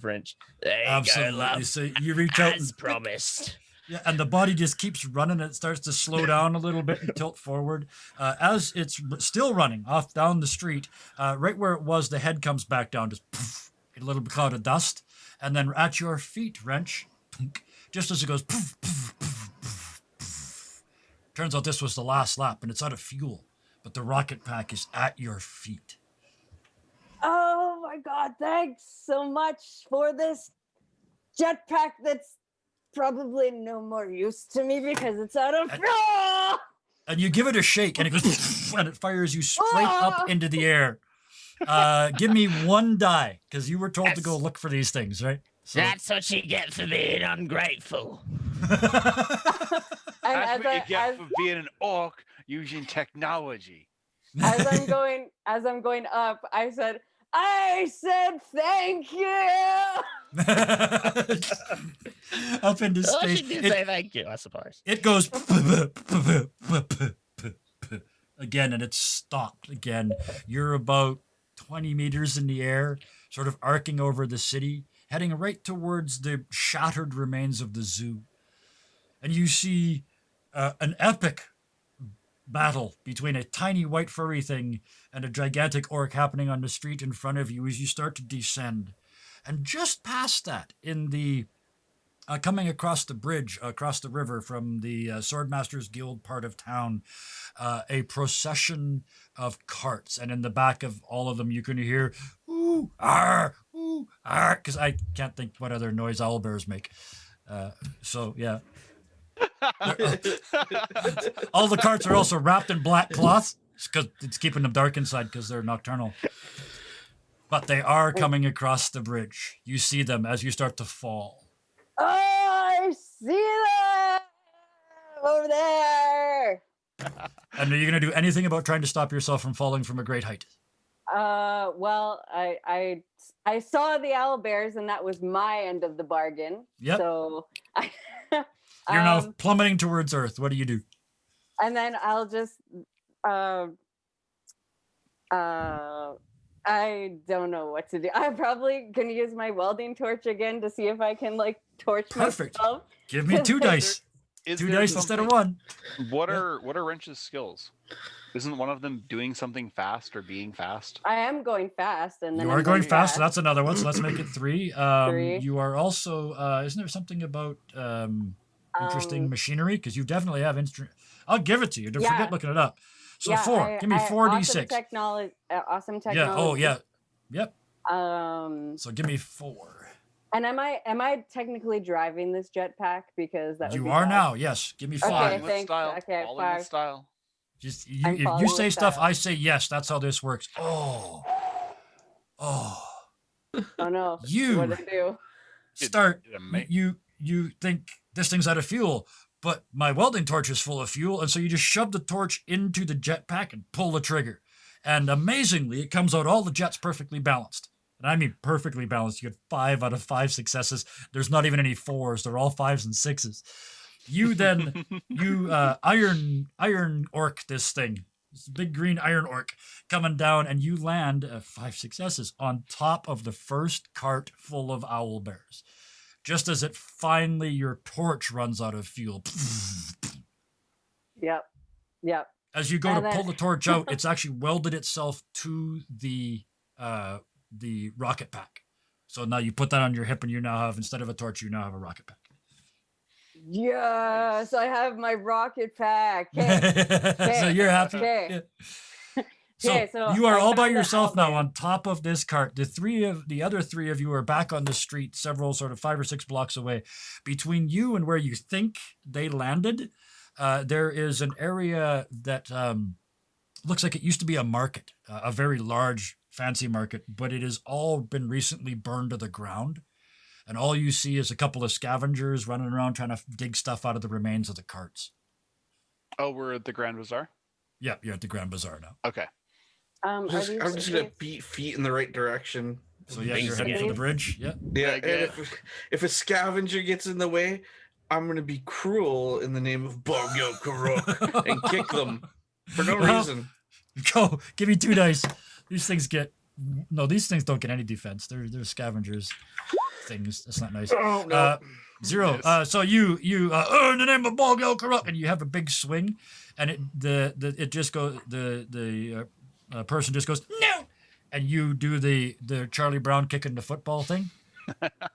Wrench. There you go, Absolutely. love. So you reach out As and, promised. yeah, and the body just keeps running. It starts to slow down a little bit and tilt forward. As it's still running off down the street, right where it was, the head comes back down, just poof, a little cloud of dust. And then at your feet, Wrench, just as it goes, poof, poof, poof, poof, poof. Turns out this was the last lap and it's out of fuel, but the rocket pack is at your feet. oh my God, thanks so much for this jetpack that's probably no more use to me because it's out of fuel. And you give it a shake and it goes, and it fires you straight up into the air. Give me 1 die because you were told to go look for these things, right? So, That's what you get for being ungrateful. And That's what you get for being an orc using technology. as I'm going up, I said thank you. Up into Oh, space. she did It, say thank you, I suppose. it goes again and it's stopped again. You're about 20 meters in the air, sort of arcing over the city, heading right towards the shattered remains of the zoo. And you see an epic battle between a tiny white furry thing and a gigantic orc happening on the street in front of you as you start to descend. And just past that, in the coming across the bridge, across the river from the Swordmasters Guild part of town, a procession of carts. And in the back of all of them, you can hear, ooh, ar, because I can't think what other noise owlbears make. So, yeah. All the carts are also wrapped in black cloth because it's keeping them dark inside because they're nocturnal. But they are coming across the bridge. You see them as you start to fall. Oh, I see them over there. And are you going to do anything about trying to stop yourself from falling from a great height? Well, I saw the Owlbears, and that was my end of the bargain. Yep. So You're now plummeting towards Earth. What do you do? And then I'll just I don't know what to do. I'm probably gonna use my welding torch again to see if I can like torch Perfect. myself. Give me 2 dice. Is 2 there dice instead of something- 1. What are Wrench's skills? Isn't one of them doing something fast or being fast? I am going fast, and then You I'm are going fast. So that's another one. So let's make it 3. 3. You are also. Isn't there something about interesting machinery? Because you definitely have instrument. I'll give it to you. Don't Yeah. forget looking it up. So yeah, 4. Give me 4d6. Awesome technology. Awesome Yeah. technology. Oh yeah. Yep. So give me 4. And am I technically driving this jetpack because that would You be are bad? now. Yes. Give me 5. Okay, Following with thanks. style. Okay, Following with 5. style. Just I'm if you following say with stuff, style. I say yes. That's how this works. Oh. Oh no. You What did I do? start. Did a ma- You think this thing's out of fuel, but my welding torch is full of fuel, and so you just shove the torch into the jetpack and pull the trigger. And amazingly, it comes out all the jets perfectly balanced. And I mean perfectly balanced. You get 5 out of 5 successes. There's not even any 4s. They're all 5s and 6s. You then iron orc this thing. This big green iron orc coming down, and you land 5 successes on top of the first cart full of owlbears. Just as it finally, your torch runs out of fuel. Yep. As you go And to pull then- the torch out, it's actually welded itself to the rocket pack. So now you put that on your hip, and you now have, instead of a torch, you now have a rocket pack. Yes, I have my rocket pack. So you're happy. Okay. Yeah. So, Okay, so you are I all by found the yourself now owlbear. on top of this cart. The other 3 of you are back on the street, several sort of 5 or 6 blocks away. Between you and where you think they landed, there is an area that looks like it used to be a market, a very large, fancy market, but it has all been recently burned to the ground. And all you see is a couple of scavengers running around trying to dig stuff out of the remains of the carts. Oh, we're at the Grand Bazaar? Yeah, you're at the Grand Bazaar now. Okay. Are these I'm just gonna these- beat feet in the right direction. So yeah, Thanks, you're heading for the Dave. bridge. Yeah. Yeah, Like, and if a scavenger gets in the way, I'm gonna be cruel in the name of Bogyo Karok and kick them for no Well, reason. Go. Give me 2 dice. These things don't get any defense. They're scavengers things. That's not nice. Oh no. 0. Yes. So you in the name of Bogyo Karok, and you have a big swing, and it just goes, the person just goes no, and you do the Charlie Brown kicking the football thing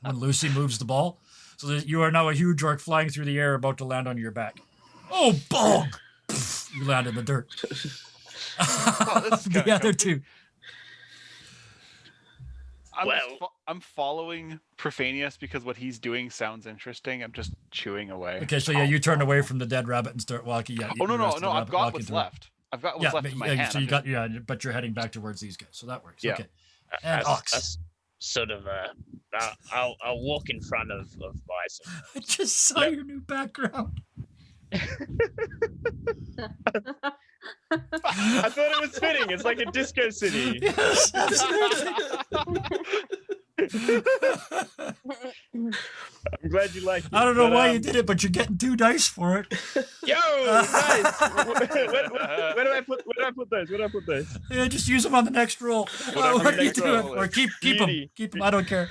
when Lucy moves the ball. So that you are now a huge orc flying through the air, about to land on your back. Oh, bog! You land in the dirt. Oh, this is The kinda other cool. 2. I'm following Profanius because what he's doing sounds interesting. I'm just chewing away. Okay, so yeah, you turn away from the dead rabbit and start walking. Yeah. Oh no, the no, rest of the no! I've rabbit got walking what's through. left. I've got what's left in my hand. So I'm you just- got but you're heading back towards these guys, so that works. Yeah. Okay. And Ox. Sort of I'll walk in front of Bison. I just saw your new background. I thought it was fitting. It's like a disco city. Yes, absolutely. I'm glad you like it. I don't know but, why you did it, but you're getting 2 dice for it. Yo, nice. Where do I put those? Yeah, just use them on the next roll. Whatever What the are you next doing? roll Or is. keep them. Beauty. Keep them. I don't care.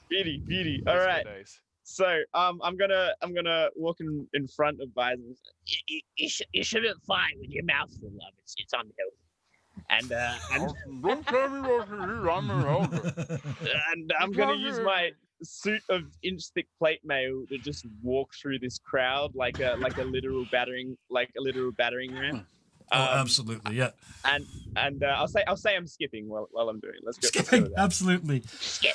Beauty. Nice All right. dice. So I'm gonna walk in front of Bison. You shouldn't fight with your mouth full, love. It's unhealthy. And Don't tell me what to do. I'm an elder. and I'm gonna use my suit of inch-thick plate mail to just walk through this crowd like a literal battering ram. Absolutely, yeah. And I'll say I'm skipping while I'm doing it. Let's go. Skipping, absolutely. Skip,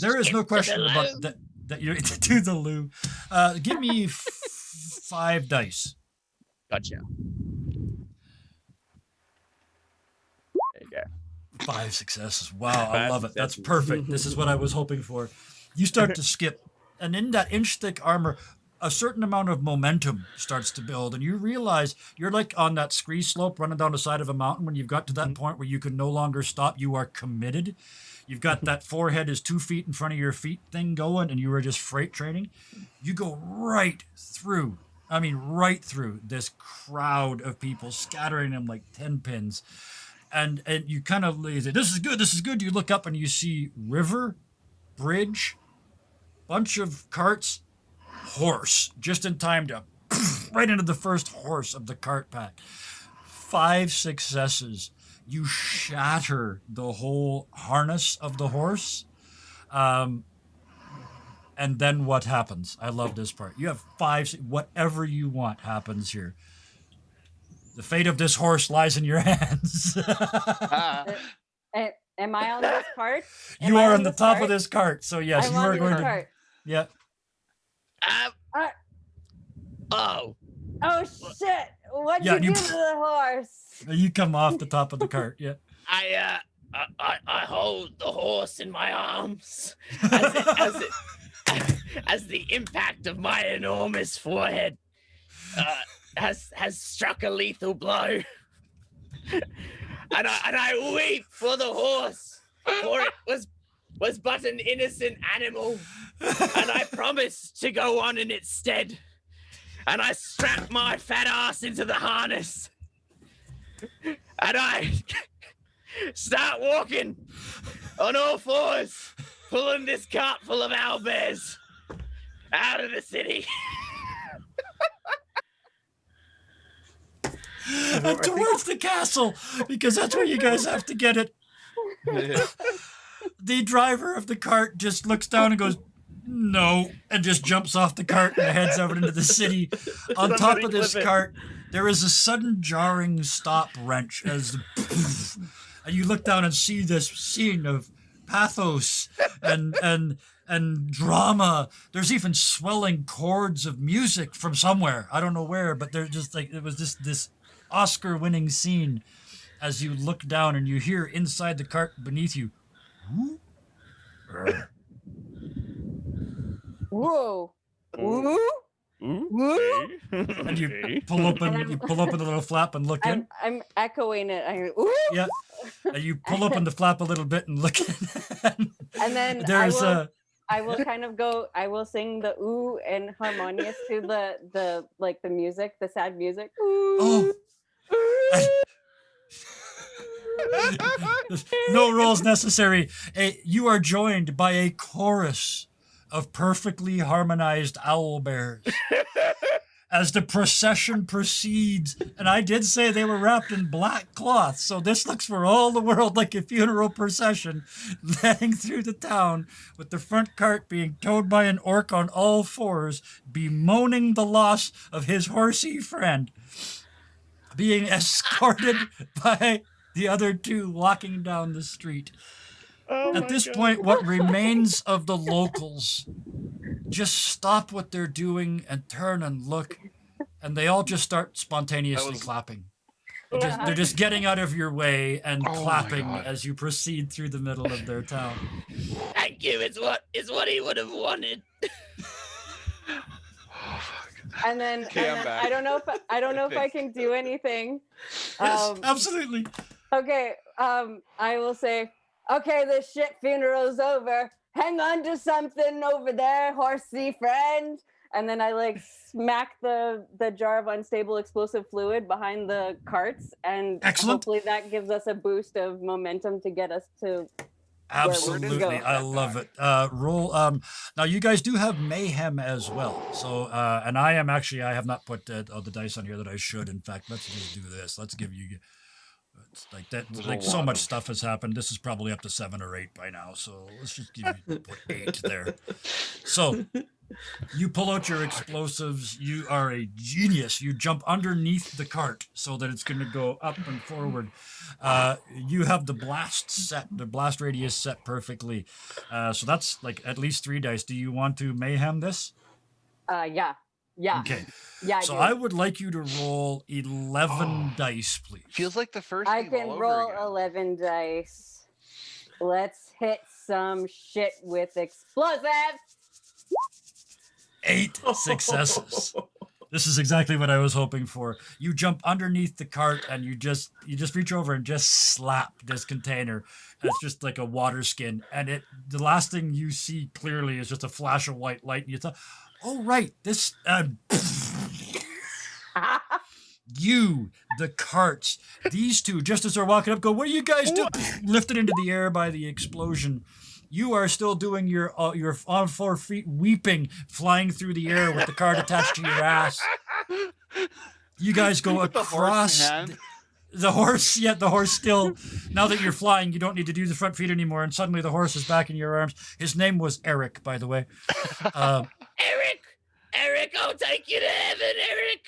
There is skip no to question the about loo. that you're to the loo. Give me 5 dice. Gotcha. There you go. 5 successes. Wow, I 5 love it. That's successes. perfect. This is what I was hoping for. You start to skip, and in that inch-thick armor, a certain amount of momentum starts to build, and you realize you're like on that scree slope running down the side of a mountain. When you've got to that point where you can no longer stop, you are committed. You've got that forehead is 2 feet in front of your feet thing going, and you were just freight training. You go right through this crowd of people, scattering them like 10 pins. And you kind of say, this is good. You look up and you see river, bridge, bunch of carts, horse, just in time to right into the first horse of the cart pack. 5 successes. You shatter the whole harness of the horse. And then what happens? I love this part. You have 5, whatever you want happens here. The fate of this horse lies in your hands. Am I on this cart? You are on the top of this cart, so yes, I'm you on are this going to. cart. Yeah. Oh, Oh shit! What'd Yeah, you you- do to the horse? You come off the top of the cart. Yeah. I hold the horse in my arms as the impact of my enormous forehead has struck a lethal blow, and I weep for the horse, for it was but an innocent animal, and I promised to go on in its stead, and I strapped my fat ass into the harness, and I start walking on all fours, pulling this cart full of owlbears out of the city. And towards the castle, because that's where you guys have to get it. The driver of the cart just looks down and goes, no, and just jumps off the cart and heads out into the city. On top of this cart, there is a sudden jarring stop wrench as and you look down and see this scene of pathos and drama. There's even swelling chords of music from somewhere. I don't know where, but they're just like, it was just this Oscar-winning scene as you look down and you hear inside the cart beneath you. Whoa! Woo! Ooh. And you pull open the little flap and look in. I'm echoing it. I go, ooh! Yeah. And you pull open the flap a little bit and look in. And then There's I will kind of go. I will sing the ooh and harmonious to the music, the sad music. Ooh. No rolls necessary. You are joined by a chorus of perfectly harmonized owlbears as the procession proceeds. And I did say they were wrapped in black cloth, so this looks for all the world like a funeral procession heading through the town, with the front cart being towed by an orc on all fours, bemoaning the loss of his horsey friend, being escorted by the other 2 walking down the street. At this point, what remains of the locals just stop what they're doing and turn and look, and they all just start spontaneously clapping. They're just getting out of your way and clapping as you proceed through the middle of their town. Thank you. It's what he would have wanted. And then, Okay, I'm back. I don't know if I can do anything. Yes, absolutely. Okay, I will say, okay, this shit funeral's over. Hang on to something over there, horsey friend. And then I smack the jar of unstable explosive fluid behind the carts, and Excellent. hopefully that gives us a boost of momentum to get us to Absolutely, go. I love it. Roll. Now you guys do have mayhem as well. So, and I have not put all the dice on here that I should. In fact, let's just do this. Let's give you. It's like that. There's a Like so lot much of- stuff has happened. This is probably up to 7 or 8 by now. So let's just give you put 8 there. So you pull out your explosives. You are a genius. You jump underneath the cart so that it's going to go up and forward. You have the blast radius set perfectly. So that's like at least 3 dice. Do you want to mayhem this? Yeah. Okay. Yeah. So do. I would like you to roll 11 dice, please. Feels like the first I game can all over roll again. 11 dice. Let's hit some shit with explosives. 8 successes. This is exactly what I was hoping for. You jump underneath the cart and you just reach over and just slap this container. And it's just like a water skin. And the last thing you see clearly is just a flash of white light. And you thought, oh right, this you, the carts, these two, just as they're walking up, go, what are you guys doing? Lifted into the air by the explosion. You are still doing your on 4 feet weeping, flying through the air with the cart attached to your ass. You guys go With the horse in across hand. the horse. Yeah, the horse still. Now that you're flying, you don't need to do the front feet anymore. And suddenly the horse is back in your arms. His name was Eric, by the way. Eric, I'll take you to heaven, Eric.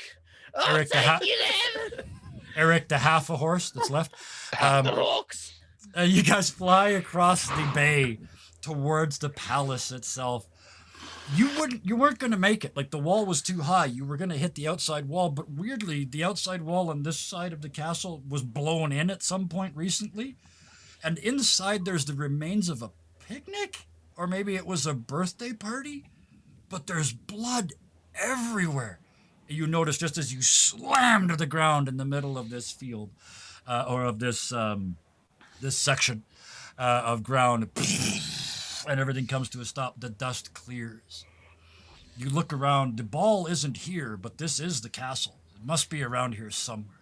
I'll Eric, take you to heaven. Eric, the half a horse that's left. The Hawks. You guys fly across the bay towards the palace itself. You weren't going to make it. Like the wall was too high. You were going to hit the outside wall, but weirdly, the outside wall on this side of the castle was blown in at some point recently. And inside there's the remains of a picnic, or maybe it was a birthday party, but there's blood everywhere. You notice just as you slam to the ground in the middle of this field, or of this section of ground, and everything comes to a stop. The dust clears. You look around. The ball isn't here, but this is the castle. It must be around here somewhere.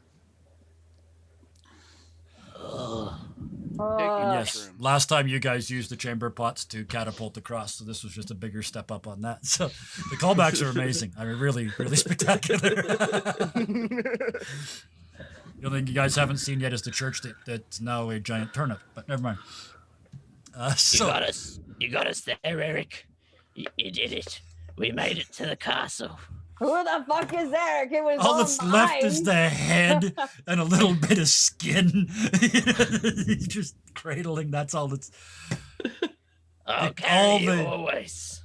Yes, Mushrooms. last time you guys used the chamber pots to catapult across, so this was just a bigger step up on that. So the callbacks are amazing. I mean, really, really spectacular. The only thing you guys haven't seen yet is the church that's now a giant turnip, but never mind. You got us there, Eric. You did it. We made it to the castle. Who the fuck is Eric? It was all that's left is the head and a little bit of skin. He's just cradling. That's all that's. I'll Like, carry all you the- always.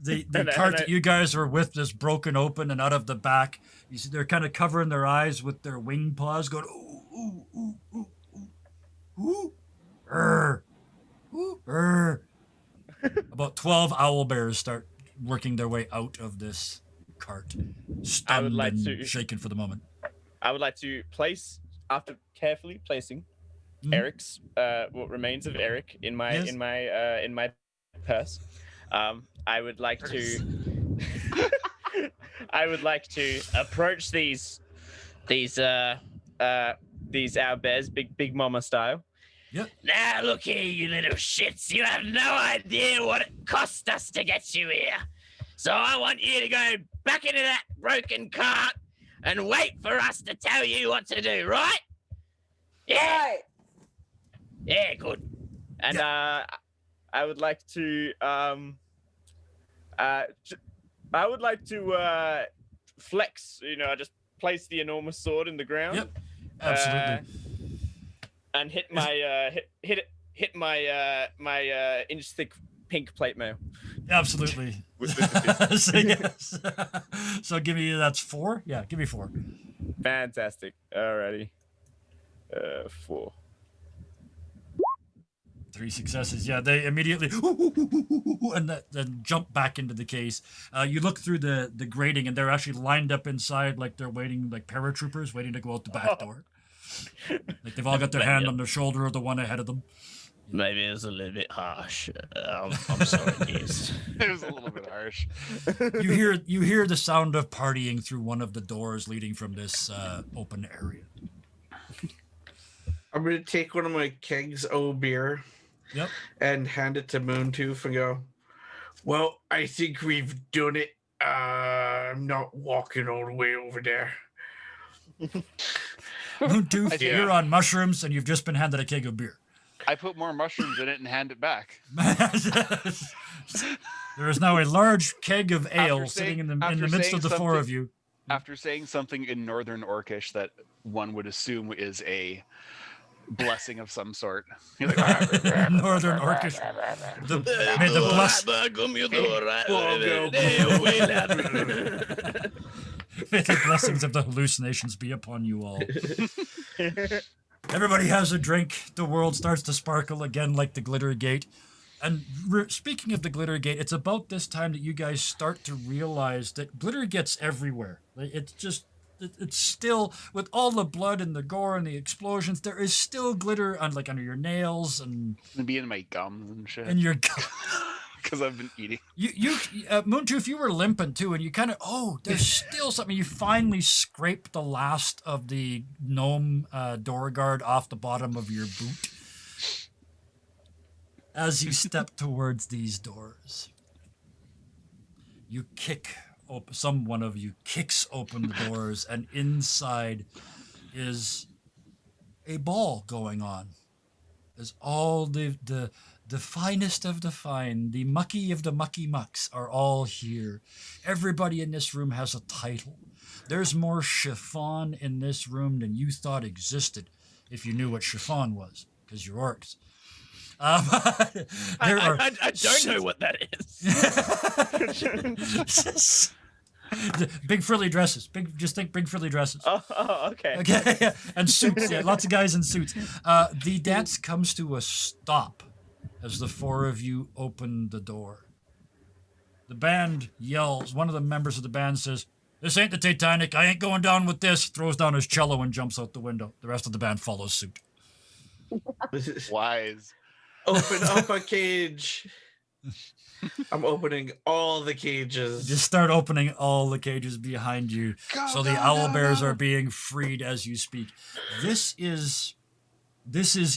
The And I- cart and I- that you guys were with is broken open, and out of the back, you see they're kind of covering their eyes with their wing paws, going ooh ooh ooh ooh ooh ooh, ooh, About 12 owlbears start working their way out of this cart, stunned I would like and to- shaken for the moment. I would like to place, after carefully placing Mhm. Eric's, what remains of Eric in my Yes. in my purse. I would like to. I would like to approach these Owlbears, big mama style. Now look here, you little shits. You have no idea what it cost us to get you here. So I want you to go back into that broken cart and wait for us to tell you what to do, right? Yeah. Right. Yeah, good. And I would like to I would like to flex. Just place the enormous sword in the ground. Yep, absolutely. And hit my hit my inch thick pink plate mail. Absolutely. With the fist. So, yes. So give me, that's 4? Yeah, give me 4. Fantastic. Alrighty. 4. 3 successes. Yeah, they immediately and then jump back into the case. You look through the grating, and they're actually lined up inside, like they're waiting, like paratroopers waiting to go out the back door. Like they've all got their hand on the shoulder of the one ahead of them. Maybe it was a little bit harsh. I'm sorry, yes. It was a little bit harsh. You hear the sound of partying through one of the doors leading from this open area. I'm gonna take one of my kegs of beer, Yep. and hand it to Moontooth and go, well, I think we've done it. I'm not walking all the way over there. Moontooth, Yeah. you're on mushrooms and you've just been handed a keg of beer. I put more mushrooms in it and hand it back. There is now a large keg of ale After sitting in the after midst saying of the four something- of you. After saying something in Northern Orcish that one would assume is a blessing of some sort. You're like, Northern Orcish. May the bless. May the blessings of the hallucinations be upon you all. Everybody has a drink. The world starts to sparkle again like the Glitter Gate. And speaking of the Glitter Gate, it's about this time that you guys start to realize that glitter gets everywhere. Like, it's just, it's still, with all the blood and the gore and the explosions, there is still glitter on, like, under your nails and and be in my gums and shit. in your Because I've been eating. Moontooth, you were limping too, and you kind of, there's still something. You finally scraped the last of the gnome door guard off the bottom of your boot. As you step towards these doors, you kick open, one of you kicks open the doors, and inside is a ball going on. There's all the finest of the fine, the mucky of the mucky mucks are all here. Everybody in this room has a title. There's more chiffon in this room than you thought existed, if you knew what chiffon was, because you're orcs. I don't know what that is. Big frilly dresses. Just think big frilly dresses. Oh, okay. Okay, and suits. Yeah, lots of guys in suits. The dance comes to a stop as the four of you open the door. The band yells. One of the members of the band says, "This ain't the Titanic. I ain't going down with this." Throws down his cello and jumps out the window. The rest of the band follows suit. Wise. Open up a cage. I'm opening all the cages. Just start opening all the cages behind you. So the Owlbears are being freed as you speak. This is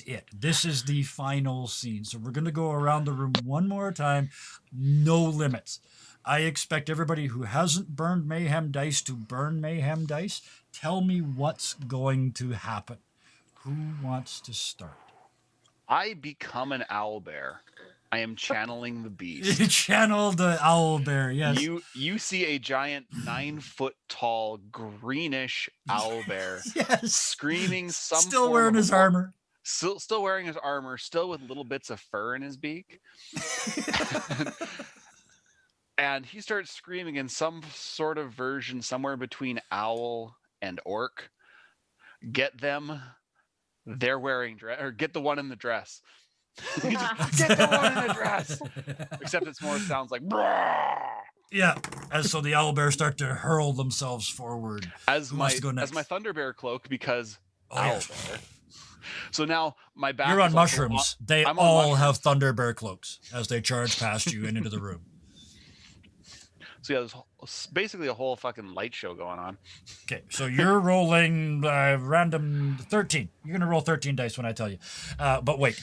it. This is the final scene. So we're going to go around the room one more time. No limits. I expect everybody who hasn't burned Mayhem dice to burn Mayhem dice. Tell me what's going to happen. Who wants to start? I become an owlbear. I am channeling the beast. You channel the Owlbear, yes. You see a giant 9-foot tall greenish owlbear Yes. screaming some Still form wearing of his armor. Still wearing his armor, still with little bits of fur in his beak. And he starts screaming in some sort of version somewhere between owl and orc. Get them. They're wearing dress, or get the one in the dress. Get the one in the dress. Except it's more sounds like Yeah, and so the Owlbears start to hurl themselves forward. as Who my wants to go next? Thunderbear cloak because Yeah. owlbear. So now my back. You're on is also mushrooms. They I'm on all mushrooms. have Thunderbear cloaks as they charge past you and into the room. So yeah, there's basically a whole fucking light show going on. Okay, so you're rolling random 13. You're going to roll 13 dice when I tell you. But wait.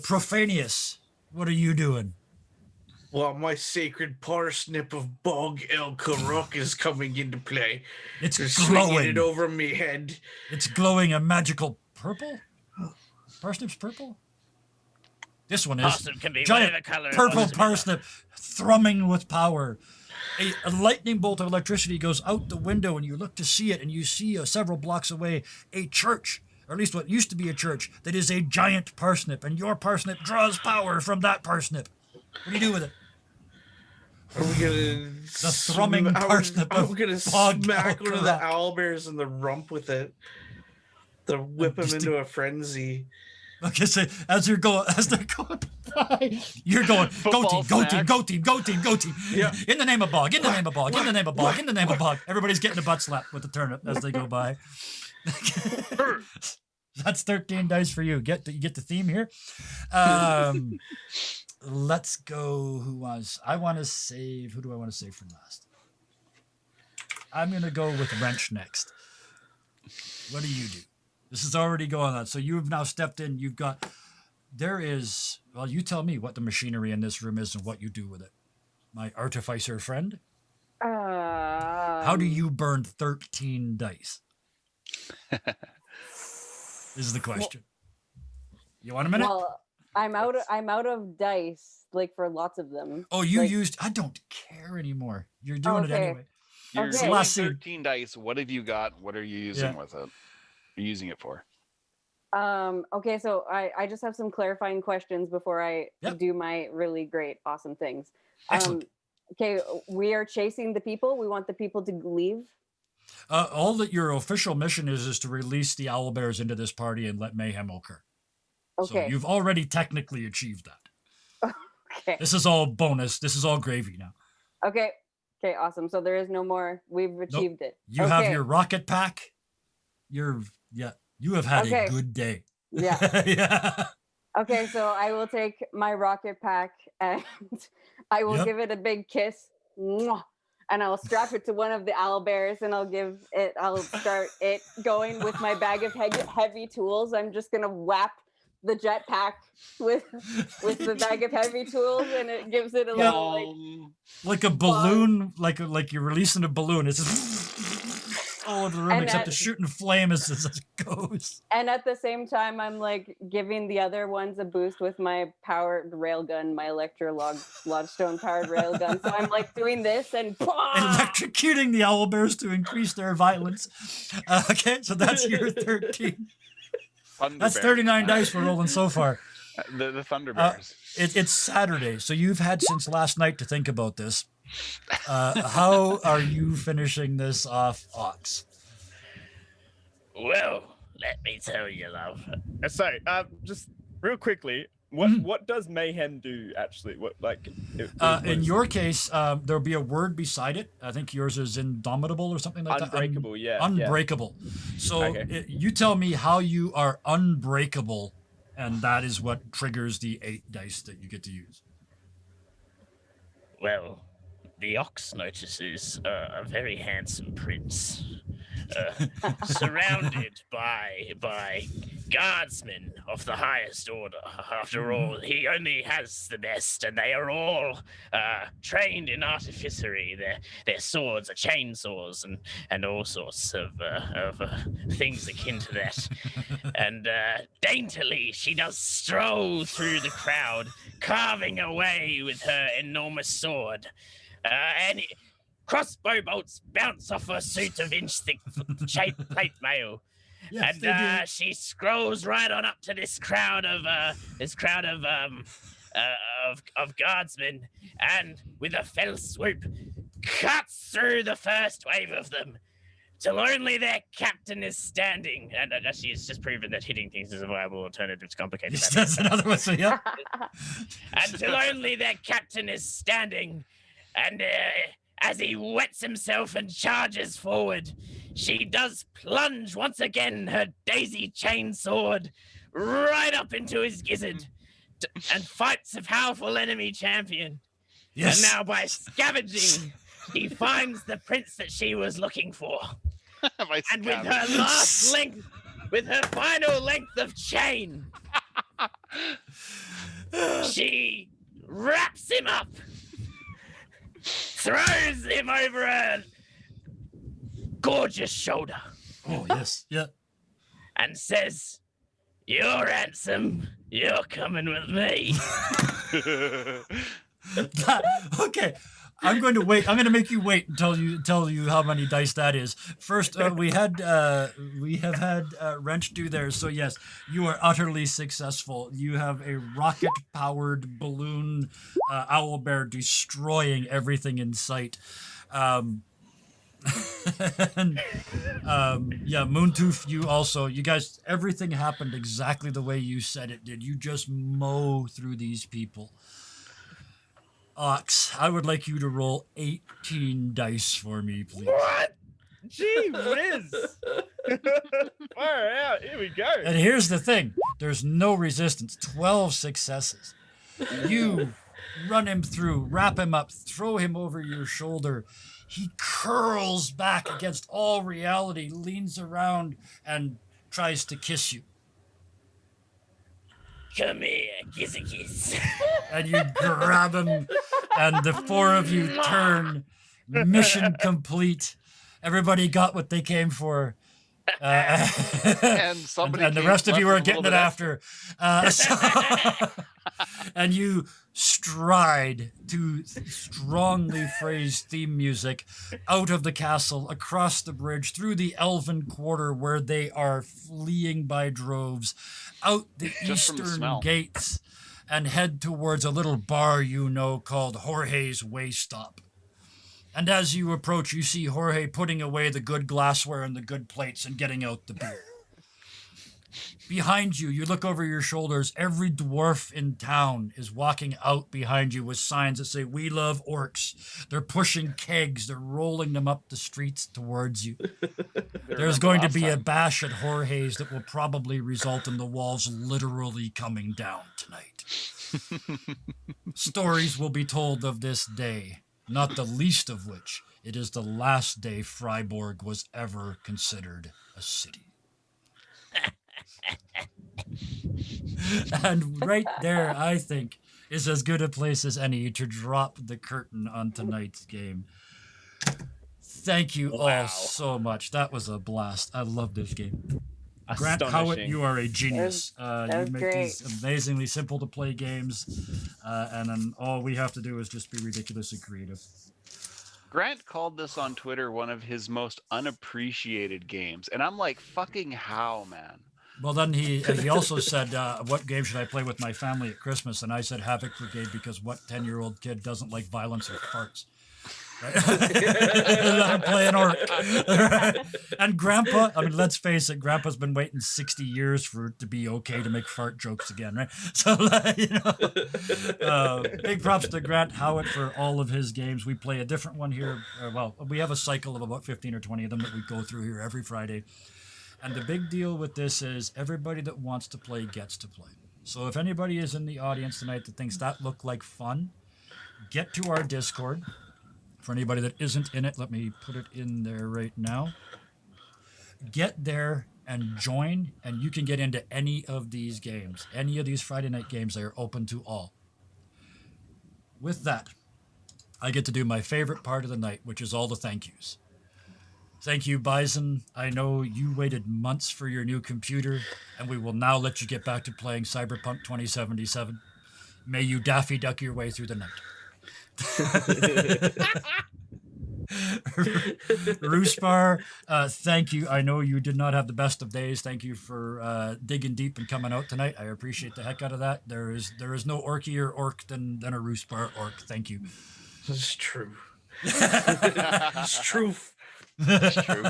Profanius, what are you doing? Well, my sacred parsnip of Bog El Karuk is coming into play. It's They're swinging glowing. it over me head. It's glowing a magical purple? Parsnip's purple? This one is Parsnip can be giant whatever color it purple wants to be. parsnip thrumming with power. A lightning bolt of electricity goes out the window and you look to see it and you see several blocks away a church, or at least what used to be a church, that is a giant parsnip, and your parsnip draws power from that parsnip. What do you do with it? Are we gonna The thrumming parsnip I'm of gonna Bog smack one of the Elkaruk. owlbears in the rump with it. To whip him Just into a frenzy. Okay, so as they're going by, you're going, go Football team, go team, snacks. go team, go team, go team. Yeah. In the name of Bog, in the name of Bog, in the name of Bog, in the name of Bog. Everybody's getting a butt slap with the turnip as they go by. That's 13 dice for you. You get the theme here. Let's go. Who do I want to save for last? I'm gonna go with Wrench next. What do you do? This is already going on. So you've now stepped in. You've got. There is. Well, you tell me what the machinery in this room is and what you do with it. My artificer friend. How do you burn 13 dice? Is the question. You want a minute? Well, I'm out of dice, like for lots of them. Oh, you like, used. I don't care anymore. You're doing it Okay. anyway. You're Okay. doing Last scene. 13 dice. What have you got? What are you using with it? You're using it for? Okay, so I just have some clarifying questions before I Yep. do my really great, awesome things. Excellent. Okay, we are chasing the people. We want the people to leave. All that your official mission is to release the Owlbears into this party and let mayhem occur. So Okay. you've already technically achieved that. Okay. This is all bonus. This is all gravy now. Okay. Okay, awesome. So there is no more. We've achieved it. You Okay. have your rocket pack. You have had Okay. a good day. Yeah. Yeah. Okay, so I will take my rocket pack and I will Yep. give it a big kiss. Mwah, and I'll strap it to one of the Owlbears and I'll start it going with my bag of heavy tools. I'm just gonna whap the jetpack with the bag of heavy tools, and it gives it a little like Like a balloon, like you're releasing a balloon. It's just all over the room, And except that- it's shooting flame as it goes. and at the same time I'm like giving the other ones a boost with my powered railgun, my lodgestone powered railgun. So I'm like doing this and Electrocuting the Owlbears to increase their violence. Okay, so that's your 13. That's 39 dice we're rolling so far. The Thunderbears. It's Saturday, so you've had since last night to think about this. How are you finishing this off, Orcz? Well, let me tell you, love. Sorry, just real quickly, what does mayhem do actually? What In your case, there'll be a word beside it. I think yours is indomitable or something like unbreakable? that. Yeah, Unbreakable. So Okay. you tell me how you are unbreakable, and that is what triggers the 8 dice that you get to use. Well, the ox notices a very handsome prince, surrounded by guardsmen of the highest order. After all, he only has the best, and they are all trained in artificery. Their swords are chainsaws and all sorts of things akin to that. And daintily, she does stroll through the crowd, carving away with her enormous sword. And crossbow bolts bounce off her suit of inch-thick plate mail. Yes, And they do. she scrolls right on up to this crowd of guardsmen, and with a fell swoop, cuts through the first wave of them, till only their captain is standing. And she's just proven that hitting things is a viable alternative to complicated Yes, matters. that's another one. So yeah. Until only their captain is standing, and as he wets himself and charges forward, she does plunge once again her daisy chain sword right up into his gizzard and fights a powerful enemy champion. Yes. And now by scavenging, she finds the prince that she was looking for. And with her last length, with her final length of chain, she wraps him up, throws him over her gorgeous shoulder, Oh yes. Yeah. and says, "You're handsome. You're coming with me." Okay. I'm going to wait. I'm going to make you wait and tell you how many dice that is. First, we have had Wrench do theirs. So yes, you are utterly successful. You have a rocket-powered balloon owlbear destroying everything in sight. And, Moontooth, you guys, everything happened exactly the way you said it did. You just mow through these people. Orcz, I would like you to roll 18 dice for me, please. What? Gee whiz! Far out. Here we go. And here's the thing. There's no resistance. 12 successes. You run him through, wrap him up, throw him over your shoulder. He curls back against all reality, leans around, and tries to kiss you. Come here, kiss a kiss. And you grab him, and the four of you turn. Mission complete. Everybody got what they came for. And somebody and the came rest of you left are a getting little it bit after. And you stride to strongly phrased theme music out of the castle, across the bridge, through the Elven Quarter where they are fleeing by droves, out the Just from the eastern smell. gates, and head towards a little bar you know called Jorge's Way Stop. And as you approach, you see Jorge putting away the good glassware and the good plates and getting out the beer. Behind you, you look over your shoulders. Every dwarf in town is walking out behind you with signs that say, "We love Orcz." They're pushing kegs. They're rolling them up the streets towards you. There's going to be a bash at Jorge's that will probably result in the walls literally coming down tonight. Stories will be told of this day, not the least of which it is the last day Frieberg was ever considered a city. And right there, I think, is as good a place as any to drop the curtain on tonight's game. Thank you Wow. all so much. That was a blast. I love this game. Grant Howitt, Astonishing. you are a genius. You was make great. these amazingly simple to play games, and then all we have to do is just be ridiculously creative. Grant called this on Twitter one of his most unappreciated games, and I'm like, fucking how, man? Well, then he also said, what game should I play with my family at Christmas? And I said Havoc Brigade, because what 10-year-old kid doesn't like violence or farts? Right? Let him play an orc. And Grandpa, I mean, let's face it, Grandpa's been waiting 60 years for it to be okay to make fart jokes again, right? So, big props to Grant Howitt for all of his games. We play a different one here. Well, we have a cycle of about 15 or 20 of them that we go through here every Friday. And the big deal with this is everybody that wants to play gets to play. So if anybody is in the audience tonight that thinks that looked like fun, get to our Discord. For anybody that isn't in it, let me put it in there right now. Get there and join, and you can get into any of these games. Any of these Friday night games, they are open to all. With that, I get to do my favorite part of the night, which is all the thank yous. Thank you, Bison. I know you waited months for your new computer, and we will now let you get back to playing Cyberpunk 2077. May you Daffy Duck your way through the night. Ruspar, thank you. I know you did not have the best of days. Thank you for digging deep and coming out tonight. I appreciate the heck out of that. There is no orkier orc than a Ruspar orc. Thank you. It's true. It's true. It's true.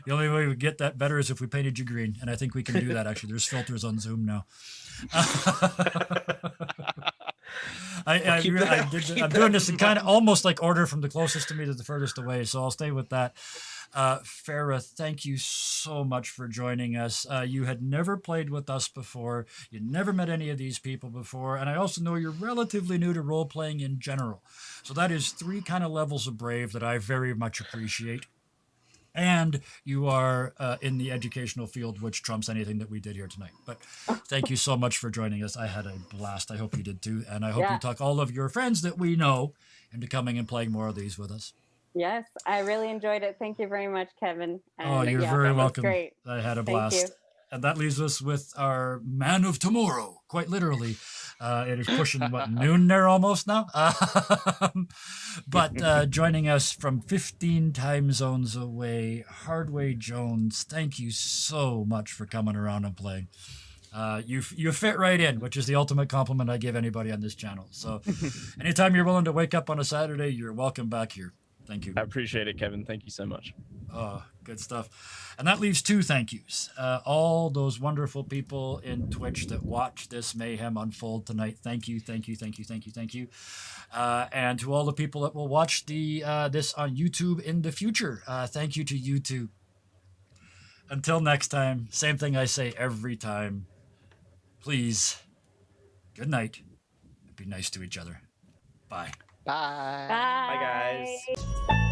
The only way we get that better is if we painted you green, and I think we can do that. Actually, there's filters on Zoom now. I'm doing this in kind of almost like order from the closest to me to the furthest away, so I'll stay with that. Farah, thank you so much for joining us. You had never played with us before. You never met any of these people before, and I also know you're relatively new to role-playing in general. So that is 3 kind of levels of brave that I very much appreciate. And you are in the educational field, which trumps anything that we did here tonight. But thank you so much for joining us. I had a blast. I hope you did too. And I hope you talk all of your friends that we know into coming and playing more of these with us. Yes, I really enjoyed it. Thank you very much, Kevin. And You're very welcome. Great. I had a Thank blast. you. And that leaves us with our man of tomorrow, quite literally. It is pushing, noon there almost now? But joining us from 15 time zones away, Hardway Jones, thank you so much for coming around and playing. You fit right in, which is the ultimate compliment I give anybody on this channel. So anytime you're willing to wake up on a Saturday, you're welcome back here. Thank you. I appreciate it, Kevin. Thank you so much. Oh, good stuff. And that leaves 2 thank yous. All those wonderful people in Twitch that watch this mayhem unfold tonight. Thank you, thank you, thank you, thank you, thank you. And to all the people that will watch this on YouTube in the future, thank you to you too. Until next time, same thing I say every time. Please, good night. Be nice to each other. Bye. Bye. Bye. Bye, guys.